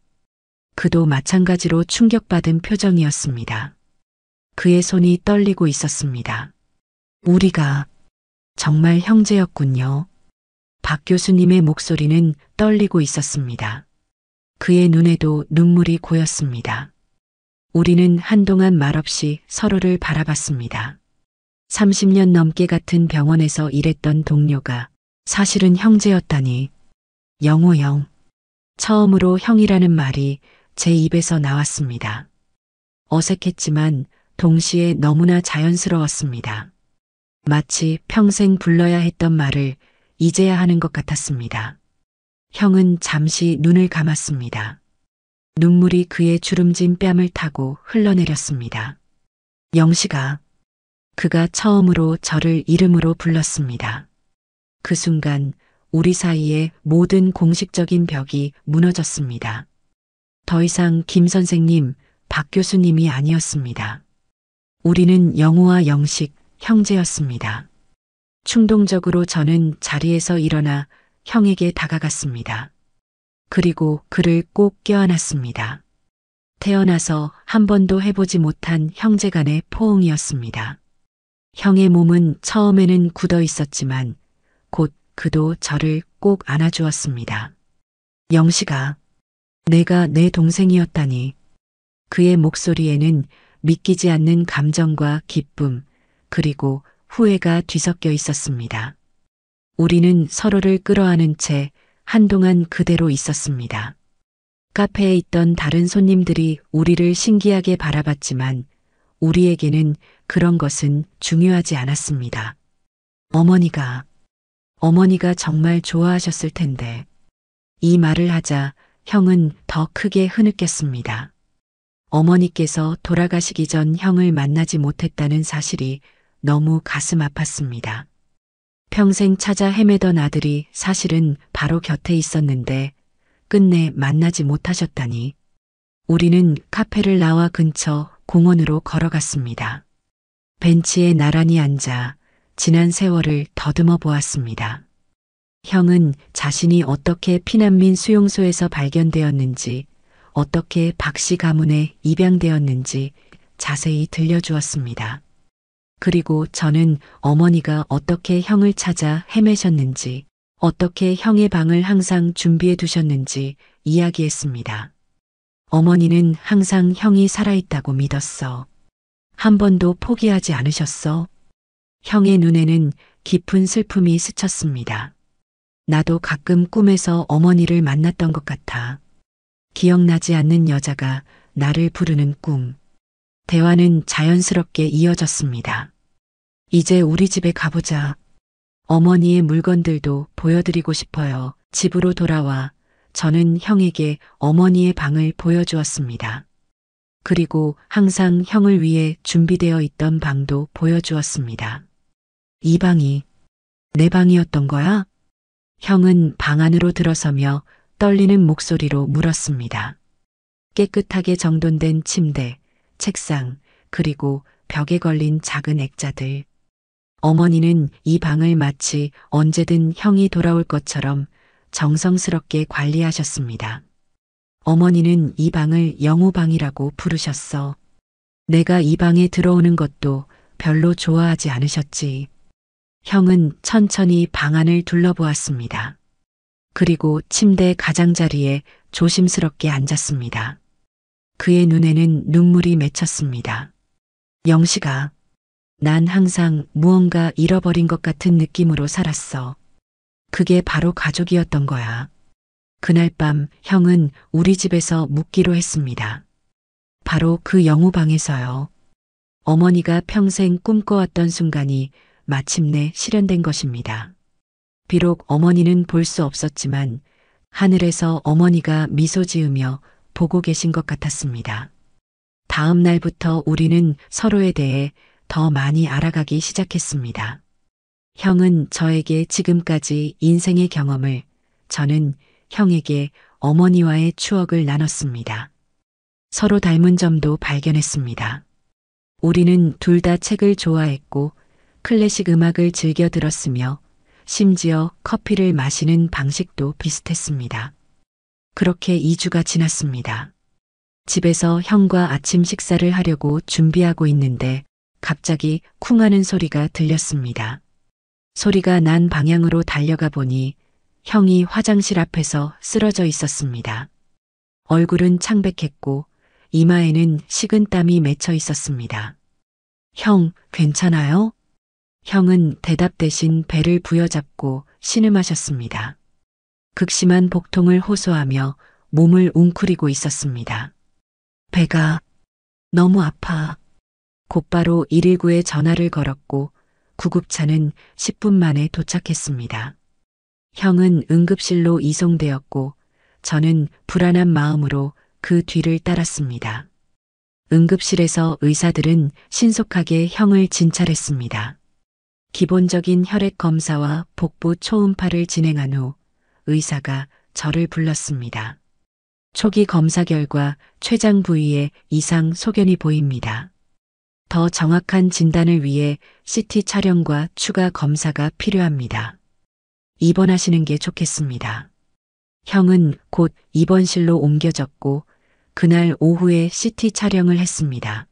그도 마찬가지로 충격받은 표정이었습니다. 그의 손이 떨리고 있었습니다. 우리가 정말 형제였군요. 박 교수님의 목소리는 떨리고 있었습니다. 그의 눈에도 눈물이 고였습니다. 우리는 한동안 말없이 서로를 바라봤습니다. 30년 넘게 같은 병원에서 일했던 동료가 사실은 형제였다니. 영호 형. 처음으로 형이라는 말이 제 입에서 나왔습니다. 어색했지만 동시에 너무나 자연스러웠습니다. 마치 평생 불러야 했던 말을 이제야 하는 것 같았습니다. 형은 잠시 눈을 감았습니다. 눈물이 그의 주름진 뺨을 타고 흘러내렸습니다. 영식아. 그가 처음으로 저를 이름으로 불렀습니다. 그 순간 우리 사이의 모든 공식적인 벽이 무너졌습니다. 더 이상 김 선생님, 박 교수님이 아니었습니다. 우리는 영호와 영식, 형제였습니다. 충동적으로 저는 자리에서 일어나 형에게 다가갔습니다. 그리고 그를 꼭 껴안았습니다. 태어나서 한 번도 해보지 못한 형제간의 포옹이었습니다. 형의 몸은 처음에는 굳어 있었지만 곧 그도 저를 꼭 안아주었습니다. 영식아, 내가 내 동생이었다니. 그의 목소리에는 믿기지 않는 감정과 기쁨, 그리고 후회가 뒤섞여 있었습니다. 우리는 서로를 끌어안은 채 한동안 그대로 있었습니다. 카페에 있던 다른 손님들이 우리를 신기하게 바라봤지만 우리에게는 그런 것은 중요하지 않았습니다. 어머니가 정말 좋아하셨을 텐데. 이 말을 하자 형은 더 크게 흐느꼈습니다. 어머니께서 돌아가시기 전 형을 만나지 못했다는 사실이 너무 가슴 아팠습니다. 평생 찾아 헤매던 아들이 사실은 바로 곁에 있었는데 끝내 만나지 못하셨다니. 우리는 카페를 나와 근처 공원으로 걸어갔습니다. 벤치에 나란히 앉아 지난 세월을 더듬어 보았습니다. 형은 자신이 어떻게 피난민 수용소에서 발견되었는지, 어떻게 박씨 가문에 입양되었는지 자세히 들려주었습니다. 그리고 저는 어머니가 어떻게 형을 찾아 헤매셨는지, 어떻게 형의 방을 항상 준비해 두셨는지 이야기했습니다. 어머니는 항상 형이 살아있다고 믿었어. 한 번도 포기하지 않으셨어. 형의 눈에는 깊은 슬픔이 스쳤습니다. 나도 가끔 꿈에서 어머니를 만났던 것 같아. 기억나지 않는 여자가 나를 부르는 꿈. 대화는 자연스럽게 이어졌습니다. 이제 우리 집에 가보자. 어머니의 물건들도 보여드리고 싶어요. 집으로 돌아와 저는 형에게 어머니의 방을 보여주었습니다. 그리고 항상 형을 위해 준비되어 있던 방도 보여주었습니다. 이 방이 내 방이었던 거야? 형은 방 안으로 들어서며 떨리는 목소리로 물었습니다. 깨끗하게 정돈된 침대, 책상, 그리고 벽에 걸린 작은 액자들. 어머니는 이 방을 마치 언제든 형이 돌아올 것처럼 정성스럽게 관리하셨습니다. 어머니는 이 방을 영우방이라고 부르셨어. 내가 이 방에 들어오는 것도 별로 좋아하지 않으셨지. 형은 천천히 방 안을 둘러보았습니다. 그리고 침대 가장자리에 조심스럽게 앉았습니다. 그의 눈에는 눈물이 맺혔습니다. 영식아, 난 항상 무언가 잃어버린 것 같은 느낌으로 살았어. 그게 바로 가족이었던 거야. 그날 밤 형은 우리 집에서 묵기로 했습니다. 바로 그 영우방에서요. 어머니가 평생 꿈꿔왔던 순간이 마침내 실현된 것입니다. 비록 어머니는 볼 수 없었지만 하늘에서 어머니가 미소 지으며 보고 계신 것 같았습니다. 다음 날부터 우리는 서로에 대해 더 많이 알아가기 시작했습니다. 형은 저에게 지금까지 인생의 경험을, 저는 형에게 어머니와의 추억을 나눴습니다. 서로 닮은 점도 발견했습니다. 우리는 둘 다 책을 좋아했고 클래식 음악을 즐겨 들었으며 심지어 커피를 마시는 방식도 비슷했습니다. 그렇게 2주가 지났습니다. 집에서 형과 아침 식사를 하려고 준비하고 있는데 갑자기 쿵 하는 소리가 들렸습니다. 소리가 난 방향으로 달려가 보니 형이 화장실 앞에서 쓰러져 있었습니다. 얼굴은 창백했고 이마에는 식은 땀이 맺혀 있었습니다. 형, 괜찮아요? 형은 대답 대신 배를 부여잡고 신음하셨습니다. 극심한 복통을 호소하며 몸을 웅크리고 있었습니다. 배가 너무 아파. 곧바로 119에 전화를 걸었고 구급차는 10분 만에 도착했습니다. 형은 응급실로 이송되었고 저는 불안한 마음으로 그 뒤를 따랐습니다. 응급실에서 의사들은 신속하게 형을 진찰했습니다. 기본적인 혈액 검사와 복부 초음파를 진행한 후 의사가 저를 불렀습니다. 초기 검사 결과 췌장 부위에 이상 소견이 보입니다. 더 정확한 진단을 위해 CT 촬영과 추가 검사가 필요합니다. 입원하시는 게 좋겠습니다. 형은 곧 입원실로 옮겨졌고 그날 오후에 CT 촬영을 했습니다.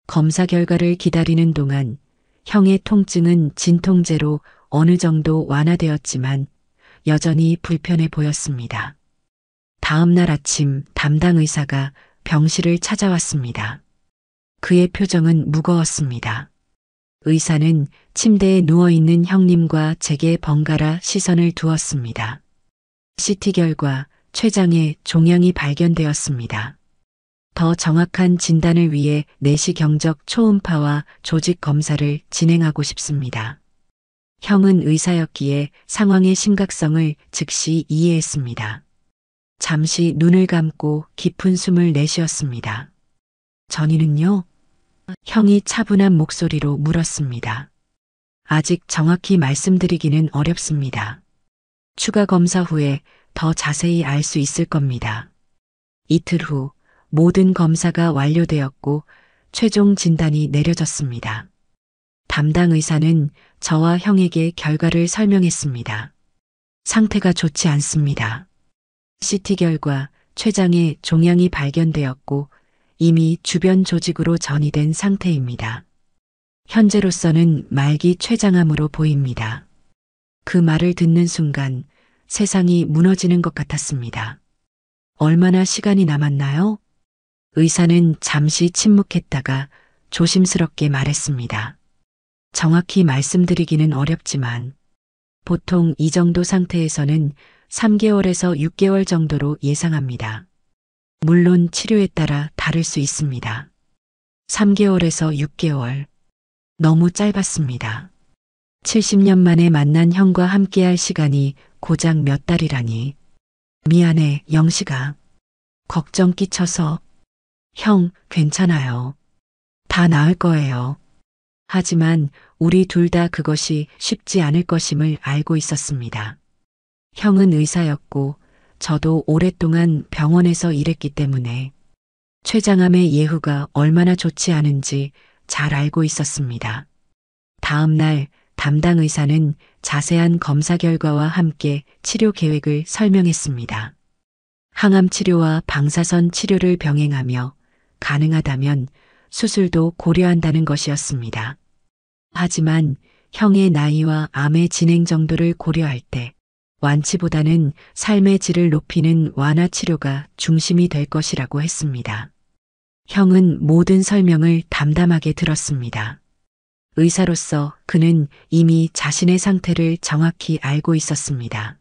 검사 결과를 기다리는 동안 형의 통증은 진통제로 어느 정도 완화되었지만 여전히 불편해 보였습니다. 다음 날 아침 담당 의사가 병실을 찾아왔습니다. 그의 표정은 무거웠습니다. 의사는 침대에 누워있는 형님과 제게 번갈아 시선을 두었습니다. CT 결과 췌장에 종양이 발견되었습니다. 더 정확한 진단을 위해 내시경적 초음파와 조직 검사를 진행하고 싶습니다. 형은 의사였기에 상황의 심각성을 즉시 이해했습니다. 잠시 눈을 감고 깊은 숨을 내쉬었습니다. 전이는요? 형이 차분한 목소리로 물었습니다. 아직 정확히 말씀드리기는 어렵습니다. 추가 검사 후에 더 자세히 알 수 있을 겁니다. 이틀 후 모든 검사가 완료되었고 최종 진단이 내려졌습니다. 담당 의사는 저와 형에게 결과를 설명했습니다. 상태가 좋지 않습니다. CT 결과 췌장에 종양이 발견되었고 이미 주변 조직으로 전이된 상태입니다. 현재로서는 말기 췌장암으로 보입니다. 그 말을 듣는 순간 세상이 무너지는 것 같았습니다. 얼마나 시간이 남았나요? 의사는 잠시 침묵했다가 조심스럽게 말했습니다. 정확히 말씀드리기는 어렵지만 보통 이 정도 상태에서는 3개월에서 6개월 정도로 예상합니다. 물론 치료에 따라 다를 수 있습니다. 3개월에서 6개월. 너무 짧았습니다. 70년 만에 만난 형과 함께할 시간이 고작 몇 달이라니. 미안해, 영식아. 걱정 끼쳐서. 형, 괜찮아요. 다 나을 거예요. 하지만 우리 둘 다 그것이 쉽지 않을 것임을 알고 있었습니다. 형은 의사였고 저도 오랫동안 병원에서 일했기 때문에 췌장암의 예후가 얼마나 좋지 않은지 잘 알고 있었습니다. 다음 날 담당 의사는 자세한 검사 결과와 함께 치료 계획을 설명했습니다. 항암 치료와 방사선 치료를 병행하며 가능하다면 수술도 고려한다는 것이었습니다. 하지만 형의 나이와 암의 진행 정도를 고려할 때 완치보다는 삶의 질을 높이는 완화 치료가 중심이 될 것이라고 했습니다. 형은 모든 설명을 담담하게 들었습니다. 의사로서 그는 이미 자신의 상태를 정확히 알고 있었습니다.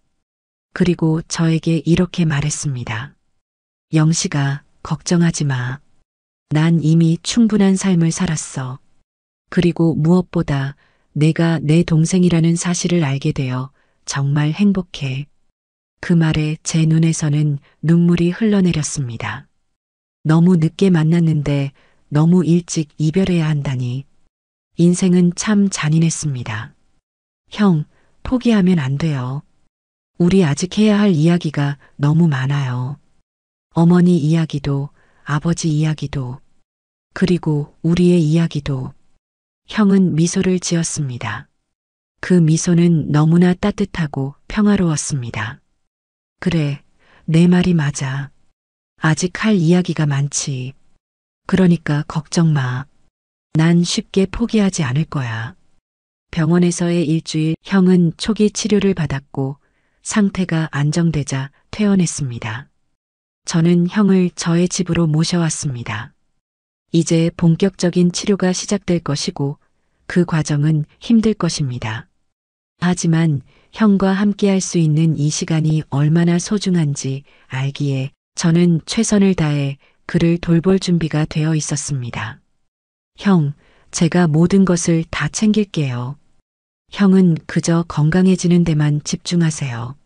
그리고 저에게 이렇게 말했습니다. 영식아, 걱정하지 마. 난 이미 충분한 삶을 살았어. 그리고 무엇보다 내가 내 동생이라는 사실을 알게 되어 정말 행복해. 그 말에 제 눈에서는 눈물이 흘러내렸습니다. 너무 늦게 만났는데 너무 일찍 이별해야 한다니. 인생은 참 잔인했습니다. 형, 포기하면 안 돼요. 우리 아직 해야 할 이야기가 너무 많아요. 어머니 이야기도, 아버지 이야기도, 그리고 우리의 이야기도. 형은 미소를 지었습니다. 그 미소는 너무나 따뜻하고 평화로웠습니다. 그래, 내 말이 맞아. 아직 할 이야기가 많지. 그러니까 걱정 마. 난 쉽게 포기하지 않을 거야. 병원에서의 일주일 형은 초기 치료를 받았고 상태가 안정되자 퇴원했습니다. 저는 형을 저의 집으로 모셔왔습니다. 이제 본격적인 치료가 시작될 것이고 그 과정은 힘들 것입니다. 하지만 형과 함께 할 수 있는 이 시간이 얼마나 소중한지 알기에 저는 최선을 다해 그를 돌볼 준비가 되어 있었습니다. 형, 제가 모든 것을 다 챙길게요. 형은 그저 건강해지는 데만 집중하세요.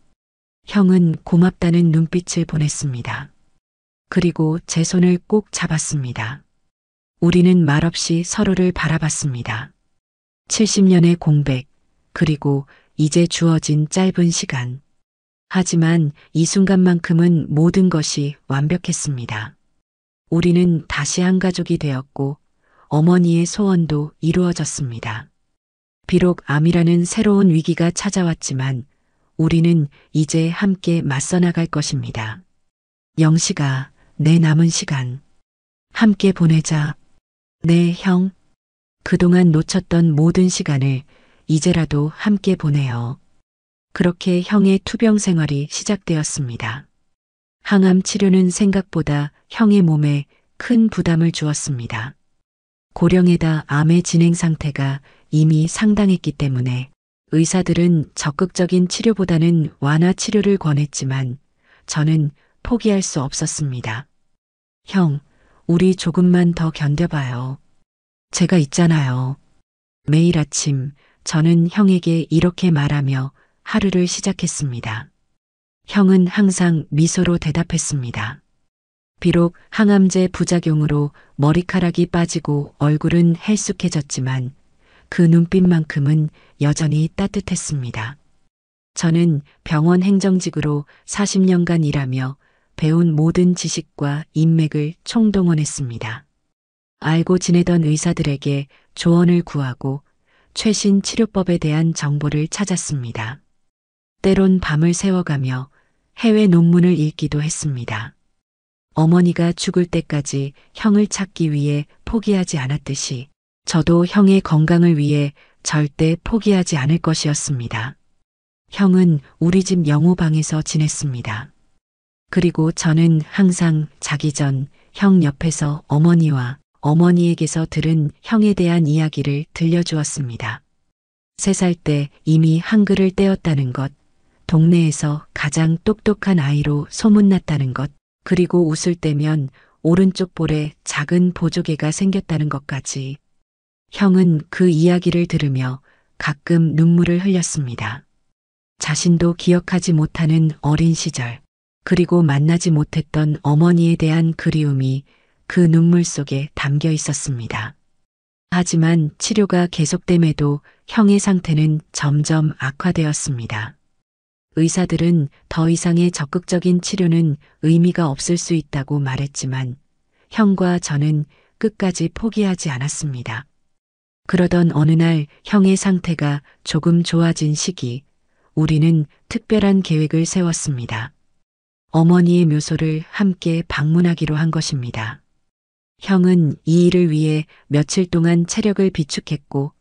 형은 고맙다는 눈빛을 보냈습니다. 그리고 제 손을 꼭 잡았습니다. 우리는 말없이 서로를 바라봤습니다. 70년의 공백, 그리고 이제 주어진 짧은 시간. 하지만 이 순간만큼은 모든 것이 완벽했습니다. 우리는 다시 한 가족이 되었고 어머니의 소원도 이루어졌습니다. 비록 암이라는 새로운 위기가 찾아왔지만 우리는 이제 함께 맞서 나갈 것입니다. 영식아, 내 남은 시간 함께 보내자. 네, 형. 그동안 놓쳤던 모든 시간을 이제라도 함께 보내요. 그렇게 형의 투병 생활이 시작되었습니다. 항암 치료는 생각보다 형의 몸에 큰 부담을 주었습니다. 고령에다 암의 진행 상태가 이미 상당했기 때문에 의사들은 적극적인 치료보다는 완화 치료를 권했지만 저는 포기할 수 없었습니다. 형, 우리 조금만 더 견뎌봐요. 제가 있잖아요. 매일 아침 저는 형에게 이렇게 말하며 하루를 시작했습니다. 형은 항상 미소로 대답했습니다. 비록 항암제 부작용으로 머리카락이 빠지고 얼굴은 헬쑥해졌지만 그 눈빛만큼은 여전히 따뜻했습니다. 저는 병원 행정직으로 40년간 일하며 배운 모든 지식과 인맥을 총동원했습니다. 알고 지내던 의사들에게 조언을 구하고 최신 치료법에 대한 정보를 찾았습니다. 때론 밤을 새워가며 해외 논문을 읽기도 했습니다. 어머니가 죽을 때까지 형을 찾기 위해 포기하지 않았듯이 저도 형의 건강을 위해 절대 포기하지 않을 것이었습니다. 형은 우리 집 영호방에서 지냈습니다. 그리고 저는 항상 자기 전 형 옆에서 어머니와 어머니에게서 들은 형에 대한 이야기를 들려주었습니다. 3살 때 이미 한글을 떼었다는 것, 동네에서 가장 똑똑한 아이로 소문났다는 것, 그리고 웃을 때면 오른쪽 볼에 작은 보조개가 생겼다는 것까지. 형은 그 이야기를 들으며 가끔 눈물을 흘렸습니다. 자신도 기억하지 못하는 어린 시절, 그리고 만나지 못했던 어머니에 대한 그리움이 그 눈물 속에 담겨 있었습니다. 하지만 치료가 계속됨에도 형의 상태는 점점 악화되었습니다. 의사들은 더 이상의 적극적인 치료는 의미가 없을 수 있다고 말했지만 형과 저는 끝까지 포기하지 않았습니다. 그러던 어느 날 형의 상태가 조금 좋아진 시기, 우리는 특별한 계획을 세웠습니다. 어머니의 묘소를 함께 방문하기로 한 것입니다. 형은 이 일을 위해 며칠 동안 체력을 비축했고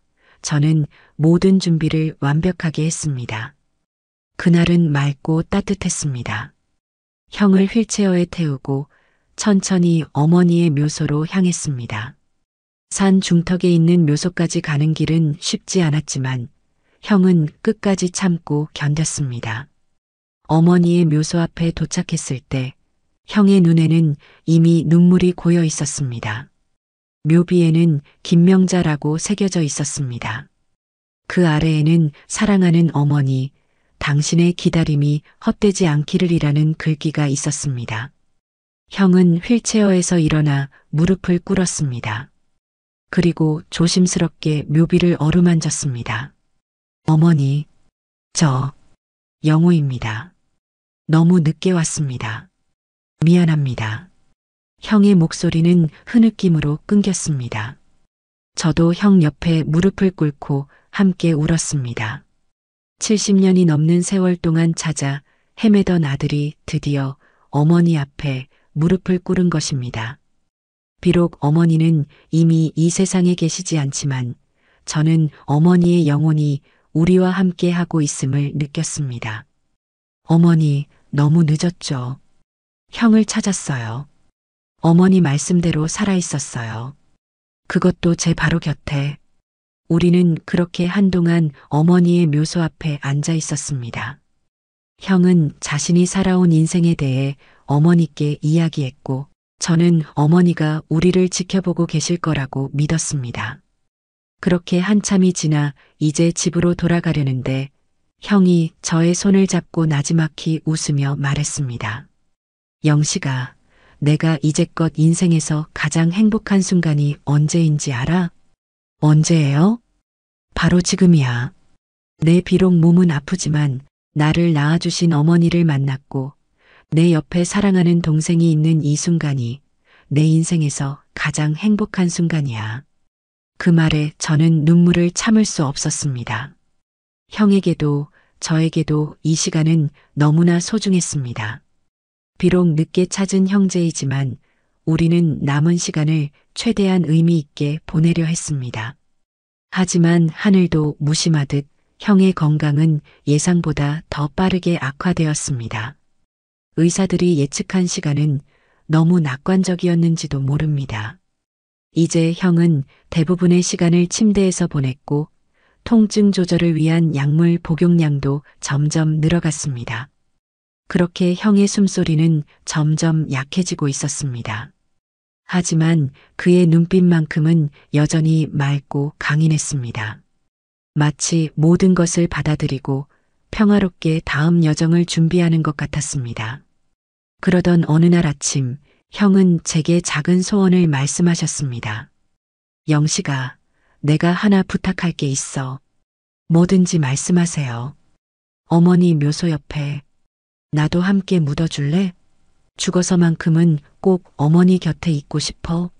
저는 모든 준비를 완벽하게 했습니다. 그날은 맑고 따뜻했습니다. 형을 휠체어에 태우고 천천히 어머니의 묘소로 향했습니다. 산 중턱에 있는 묘소까지 가는 길은 쉽지 않았지만 형은 끝까지 참고 견뎠습니다. 어머니의 묘소 앞에 도착했을 때 형의 눈에는 이미 눈물이 고여 있었습니다. 묘비에는 김명자라고 새겨져 있었습니다. 그 아래에는 사랑하는 어머니, 당신의 기다림이 헛되지 않기를이라는 글귀가 있었습니다. 형은 휠체어에서 일어나 무릎을 꿇었습니다. 그리고 조심스럽게 묘비를 어루만졌습니다. 어머니, 저 영호입니다. 너무 늦게 왔습니다. 미안합니다. 형의 목소리는 흐느낌으로 끊겼습니다. 저도 형 옆에 무릎을 꿇고 함께 울었습니다. 70년이 넘는 세월 동안 찾아 헤매던 아들이 드디어 어머니 앞에 무릎을 꿇은 것입니다. 비록 어머니는 이미 이 세상에 계시지 않지만 저는 어머니의 영혼이 우리와 함께 하고 있음을 느꼈습니다. 어머니, 너무 늦었죠. 형을 찾았어요. 어머니 말씀대로 살아있었어요. 그것도 제 바로 곁에. 우리는 그렇게 한동안 어머니의 묘소 앞에 앉아 있었습니다. 형은 자신이 살아온 인생에 대해 어머니께 이야기했고 저는 어머니가 우리를 지켜보고 계실 거라고 믿었습니다. 그렇게 한참이 지나 이제 집으로 돌아가려는데 형이 저의 손을 잡고 나지막히 웃으며 말했습니다. 영식아, 내가 이제껏 인생에서 가장 행복한 순간이 언제인지 알아? 언제예요? 바로 지금이야. 내 비록 몸은 아프지만 나를 낳아주신 어머니를 만났고 내 옆에 사랑하는 동생이 있는 이 순간이 내 인생에서 가장 행복한 순간이야. 그 말에 저는 눈물을 참을 수 없었습니다. 형에게도 저에게도 이 시간은 너무나 소중했습니다. 비록 늦게 찾은 형제이지만 우리는 남은 시간을 최대한 의미 있게 보내려 했습니다. 하지만 하늘도 무심하듯 형의 건강은 예상보다 더 빠르게 악화되었습니다. 의사들이 예측한 시간은 너무 낙관적이었는지도 모릅니다. 이제 형은 대부분의 시간을 침대에서 보냈고 통증 조절을 위한 약물 복용량도 점점 늘어갔습니다. 그렇게 형의 숨소리는 점점 약해지고 있었습니다. 하지만 그의 눈빛만큼은 여전히 맑고 강인했습니다. 마치 모든 것을 받아들이고 평화롭게 다음 여정을 준비하는 것 같았습니다. 그러던 어느 날 아침, 형은 제게 작은 소원을 말씀하셨습니다. 영식아, 내가 하나 부탁할 게 있어. 뭐든지 말씀하세요. 어머니 묘소 옆에 나도 함께 묻어줄래? 죽어서만큼은 꼭 어머니 곁에 있고 싶어.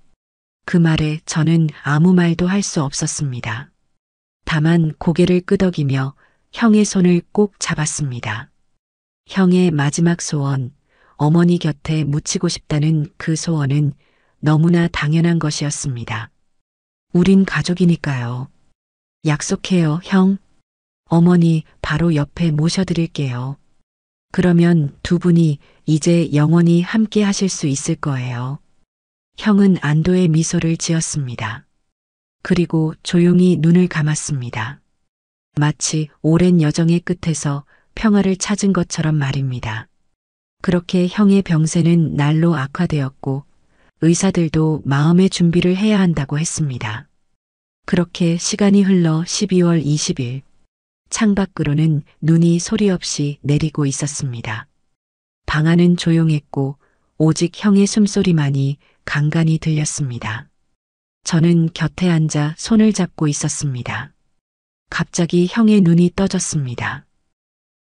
그 말에 저는 아무 말도 할 수 없었습니다. 다만 고개를 끄덕이며 형의 손을 꼭 잡았습니다. 형의 마지막 소원, 어머니 곁에 묻히고 싶다는 그 소원은 너무나 당연한 것이었습니다. 우린 가족이니까요. 약속해요, 형. 어머니 바로 옆에 모셔드릴게요. 그러면 두 분이 이제 영원히 함께 하실 수 있을 거예요. 형은 안도의 미소를 지었습니다. 그리고 조용히 눈을 감았습니다. 마치 오랜 여정의 끝에서 평화를 찾은 것처럼 말입니다. 그렇게 형의 병세는 날로 악화되었고 의사들도 마음의 준비를 해야 한다고 했습니다. 그렇게 시간이 흘러 12월 20일, 창밖으로는 눈이 소리 없이 내리고 있었습니다. 방 안은 조용했고 오직 형의 숨소리만이 간간히 들렸습니다. 저는 곁에 앉아 손을 잡고 있었습니다. 갑자기 형의 눈이 떠졌습니다.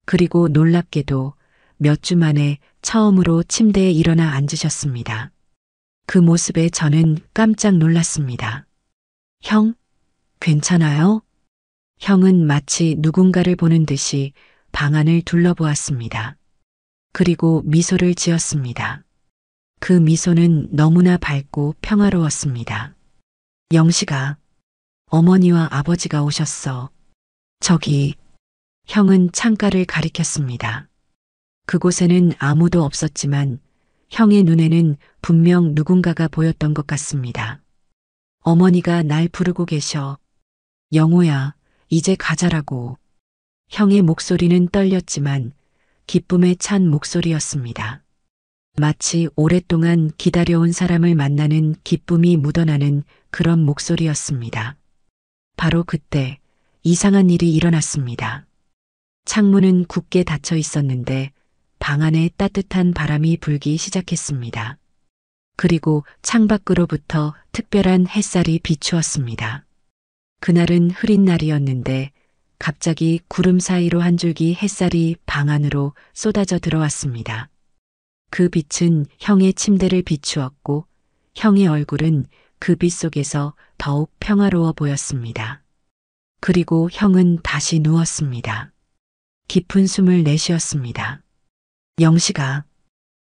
그리고 놀랍게도 몇 주 만에 처음으로 침대에 일어나 앉으셨습니다. 그 모습에 저는 깜짝 놀랐습니다. 형, 괜찮아요? 형은 마치 누군가를 보는 듯이 방 안을 둘러보았습니다. 그리고 미소를 지었습니다. 그 미소는 너무나 밝고 평화로웠습니다. 영식아, 어머니와 아버지가 오셨어. 저기, 형은 창가를 가리켰습니다. 그곳에는 아무도 없었지만 형의 눈에는 분명 누군가가 보였던 것 같습니다. 어머니가 날 부르고 계셔. 영호야, 이제 가자라고. 형의 목소리는 떨렸지만 기쁨에 찬 목소리였습니다. 마치 오랫동안 기다려온 사람을 만나는 기쁨이 묻어나는 그런 목소리였습니다. 바로 그때 이상한 일이 일어났습니다. 창문은 굳게 닫혀 있었는데 방 안에 따뜻한 바람이 불기 시작했습니다. 그리고 창밖으로부터 특별한 햇살이 비추었습니다. 그날은 흐린 날이었는데 갑자기 구름 사이로 한 줄기 햇살이 방 안으로 쏟아져 들어왔습니다. 그 빛은 형의 침대를 비추었고 형의 얼굴은 그 빛 속에서 더욱 평화로워 보였습니다. 그리고 형은 다시 누웠습니다. 깊은 숨을 내쉬었습니다. 영식아,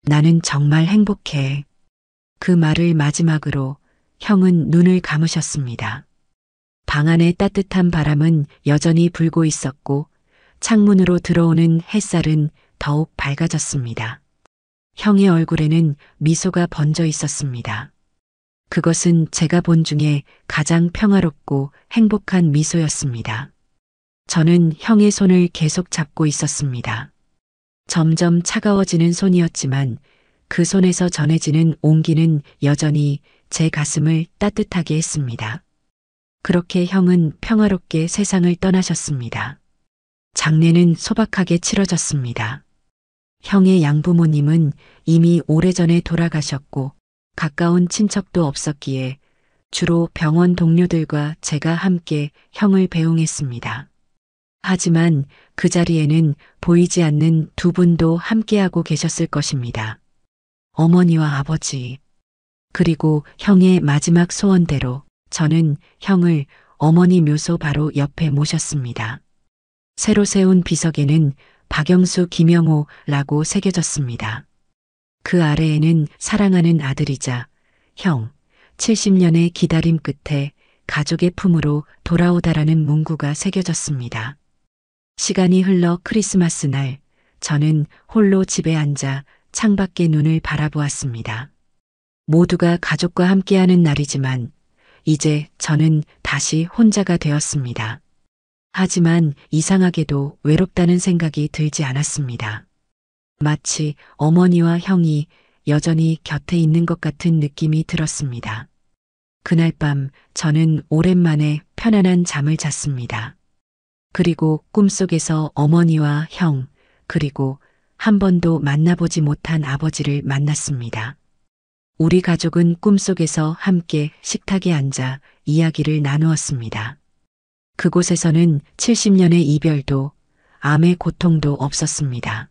나는 정말 행복해. 그 말을 마지막으로 형은 눈을 감으셨습니다. 방 안의 따뜻한 바람은 여전히 불고 있었고 창문으로 들어오는 햇살은 더욱 밝아졌습니다. 형의 얼굴에는 미소가 번져 있었습니다. 그것은 제가 본 중에 가장 평화롭고 행복한 미소였습니다. 저는 형의 손을 계속 잡고 있었습니다. 점점 차가워지는 손이었지만 그 손에서 전해지는 온기는 여전히 제 가슴을 따뜻하게 했습니다. 그렇게 형은 평화롭게 세상을 떠나셨습니다. 장례는 소박하게 치러졌습니다. 형의 양부모님은 이미 오래전에 돌아가셨고 가까운 친척도 없었기에 주로 병원 동료들과 제가 함께 형을 배웅했습니다. 하지만 그 자리에는 보이지 않는 두 분도 함께하고 계셨을 것입니다. 어머니와 아버지, 그리고 형의 마지막 소원대로 저는 형을 어머니 묘소 바로 옆에 모셨습니다. 새로 세운 비석에는 박영수 김영호라고 새겨졌습니다. 그 아래에는 사랑하는 아들이자 형, 70년의 기다림 끝에 가족의 품으로 돌아오다라는 문구가 새겨졌습니다. 시간이 흘러 크리스마스 날, 저는 홀로 집에 앉아 창밖의 눈을 바라보았습니다. 모두가 가족과 함께하는 날이지만 이제 저는 다시 혼자가 되었습니다. 하지만 이상하게도 외롭다는 생각이 들지 않았습니다. 마치 어머니와 형이 여전히 곁에 있는 것 같은 느낌이 들었습니다. 그날 밤 저는 오랜만에 편안한 잠을 잤습니다. 그리고 꿈속에서 어머니와 형, 그리고 한 번도 만나보지 못한 아버지를 만났습니다. 우리 가족은 꿈속에서 함께 식탁에 앉아 이야기를 나누었습니다. 그곳에서는 70년의 이별도 암의 고통도 없었습니다.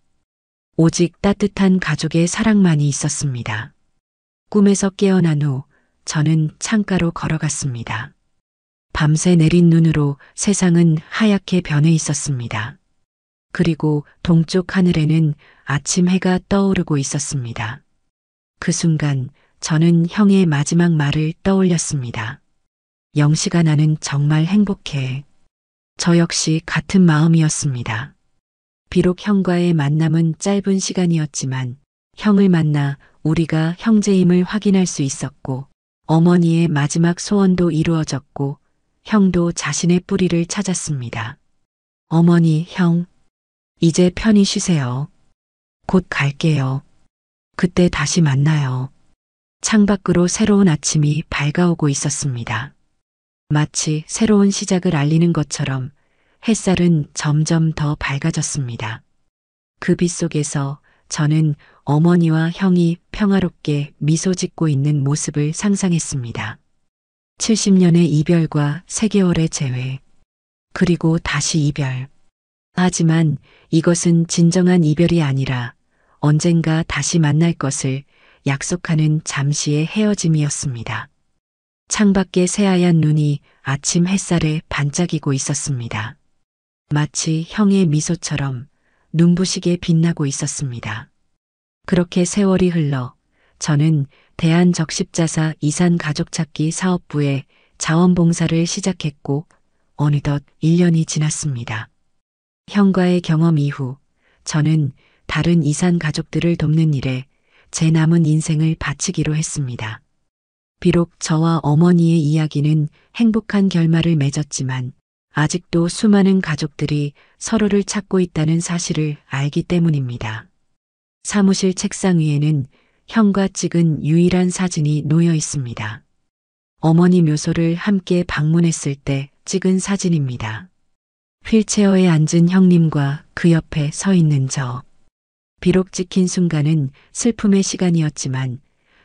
오직 따뜻한 가족의 사랑만이 있었습니다. 꿈에서 깨어난 후 저는 창가로 걸어갔습니다. 밤새 내린 눈으로 세상은 하얗게 변해 있었습니다. 그리고 동쪽 하늘에는 아침 해가 떠오르고 있었습니다. 그 순간 저는 형의 마지막 말을 떠올렸습니다. 영식아, 나는 정말 행복해. 저 역시 같은 마음이었습니다. 비록 형과의 만남은 짧은 시간이었지만 형을 만나 우리가 형제임을 확인할 수 있었고 어머니의 마지막 소원도 이루어졌고 형도 자신의 뿌리를 찾았습니다. 어머니, 형, 이제 편히 쉬세요. 곧 갈게요. 그때 다시 만나요. 창밖으로 새로운 아침이 밝아오고 있었습니다. 마치 새로운 시작을 알리는 것처럼 햇살은 점점 더 밝아졌습니다. 그 빛 속에서 저는 어머니와 형이 평화롭게 미소 짓고 있는 모습을 상상했습니다. 70년의 이별과 3개월의 재회, 그리고 다시 이별. 하지만 이것은 진정한 이별이 아니라 언젠가 다시 만날 것을 약속하는 잠시의 헤어짐이었습니다. 창밖에 새하얀 눈이 아침 햇살에 반짝이고 있었습니다. 마치 형의 미소처럼 눈부시게 빛나고 있었습니다. 그렇게 세월이 흘러 저는 대한적십자사 이산가족찾기 사업부에 자원봉사를 시작했고 어느덧 1년이 지났습니다. 형과의 경험 이후 저는 다른 이산가족들을 돕는 일에 제 남은 인생을 바치기로 했습니다. 비록 저와 어머니의 이야기는 행복한 결말을 맺었지만 아직도 수많은 가족들이 서로를 찾고 있다는 사실을 알기 때문입니다. 사무실 책상 위에는 형과 찍은 유일한 사진이 놓여 있습니다. 어머니 묘소를 함께 방문했을 때 찍은 사진입니다. 휠체어에 앉은 형님과 그 옆에 서 있는 저. 비록 찍힌 순간은 슬픔의 시간이었지만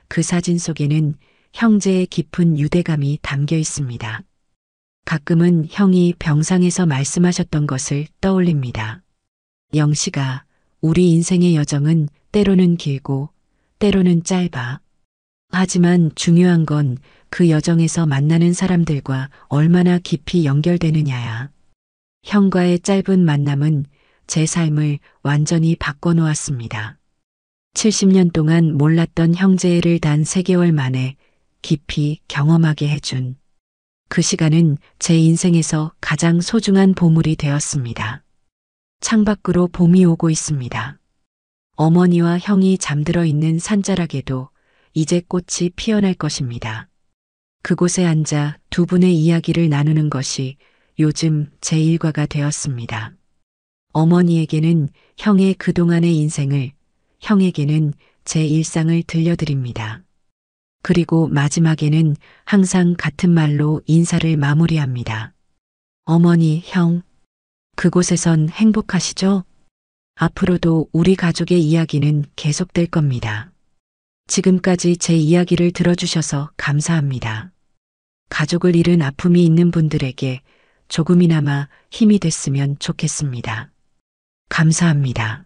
그 사진 속에는 형제의 깊은 유대감이 담겨 있습니다. 가끔은 형이 병상에서 말씀하셨던 것을 떠올립니다. 영식아, 우리 인생의 여정은 때로는 길고 때로는 짧아. 하지만 중요한 건 그 여정에서 만나는 사람들과 얼마나 깊이 연결되느냐야. 형과의 짧은 만남은 제 삶을 완전히 바꿔놓았습니다. 70년 동안 몰랐던 형제애를 단 3개월 만에 깊이 경험하게 해준 그 시간은 제 인생에서 가장 소중한 보물이 되었습니다. 창밖으로 봄이 오고 있습니다. 어머니와 형이 잠들어 있는 산자락에도 이제 꽃이 피어날 것입니다. 그곳에 앉아 두 분의 이야기를 나누는 것이 요즘 제 일과가 되었습니다. 어머니에게는 형의 그동안의 인생을, 형에게는 제 일상을 들려드립니다. 그리고 마지막에는 항상 같은 말로 인사를 마무리합니다. 어머니, 형, 그곳에선 행복하시죠? 앞으로도 우리 가족의 이야기는 계속될 겁니다. 지금까지 제 이야기를 들어주셔서 감사합니다. 가족을 잃은 아픔이 있는 분들에게 조금이나마 힘이 됐으면 좋겠습니다. 감사합니다.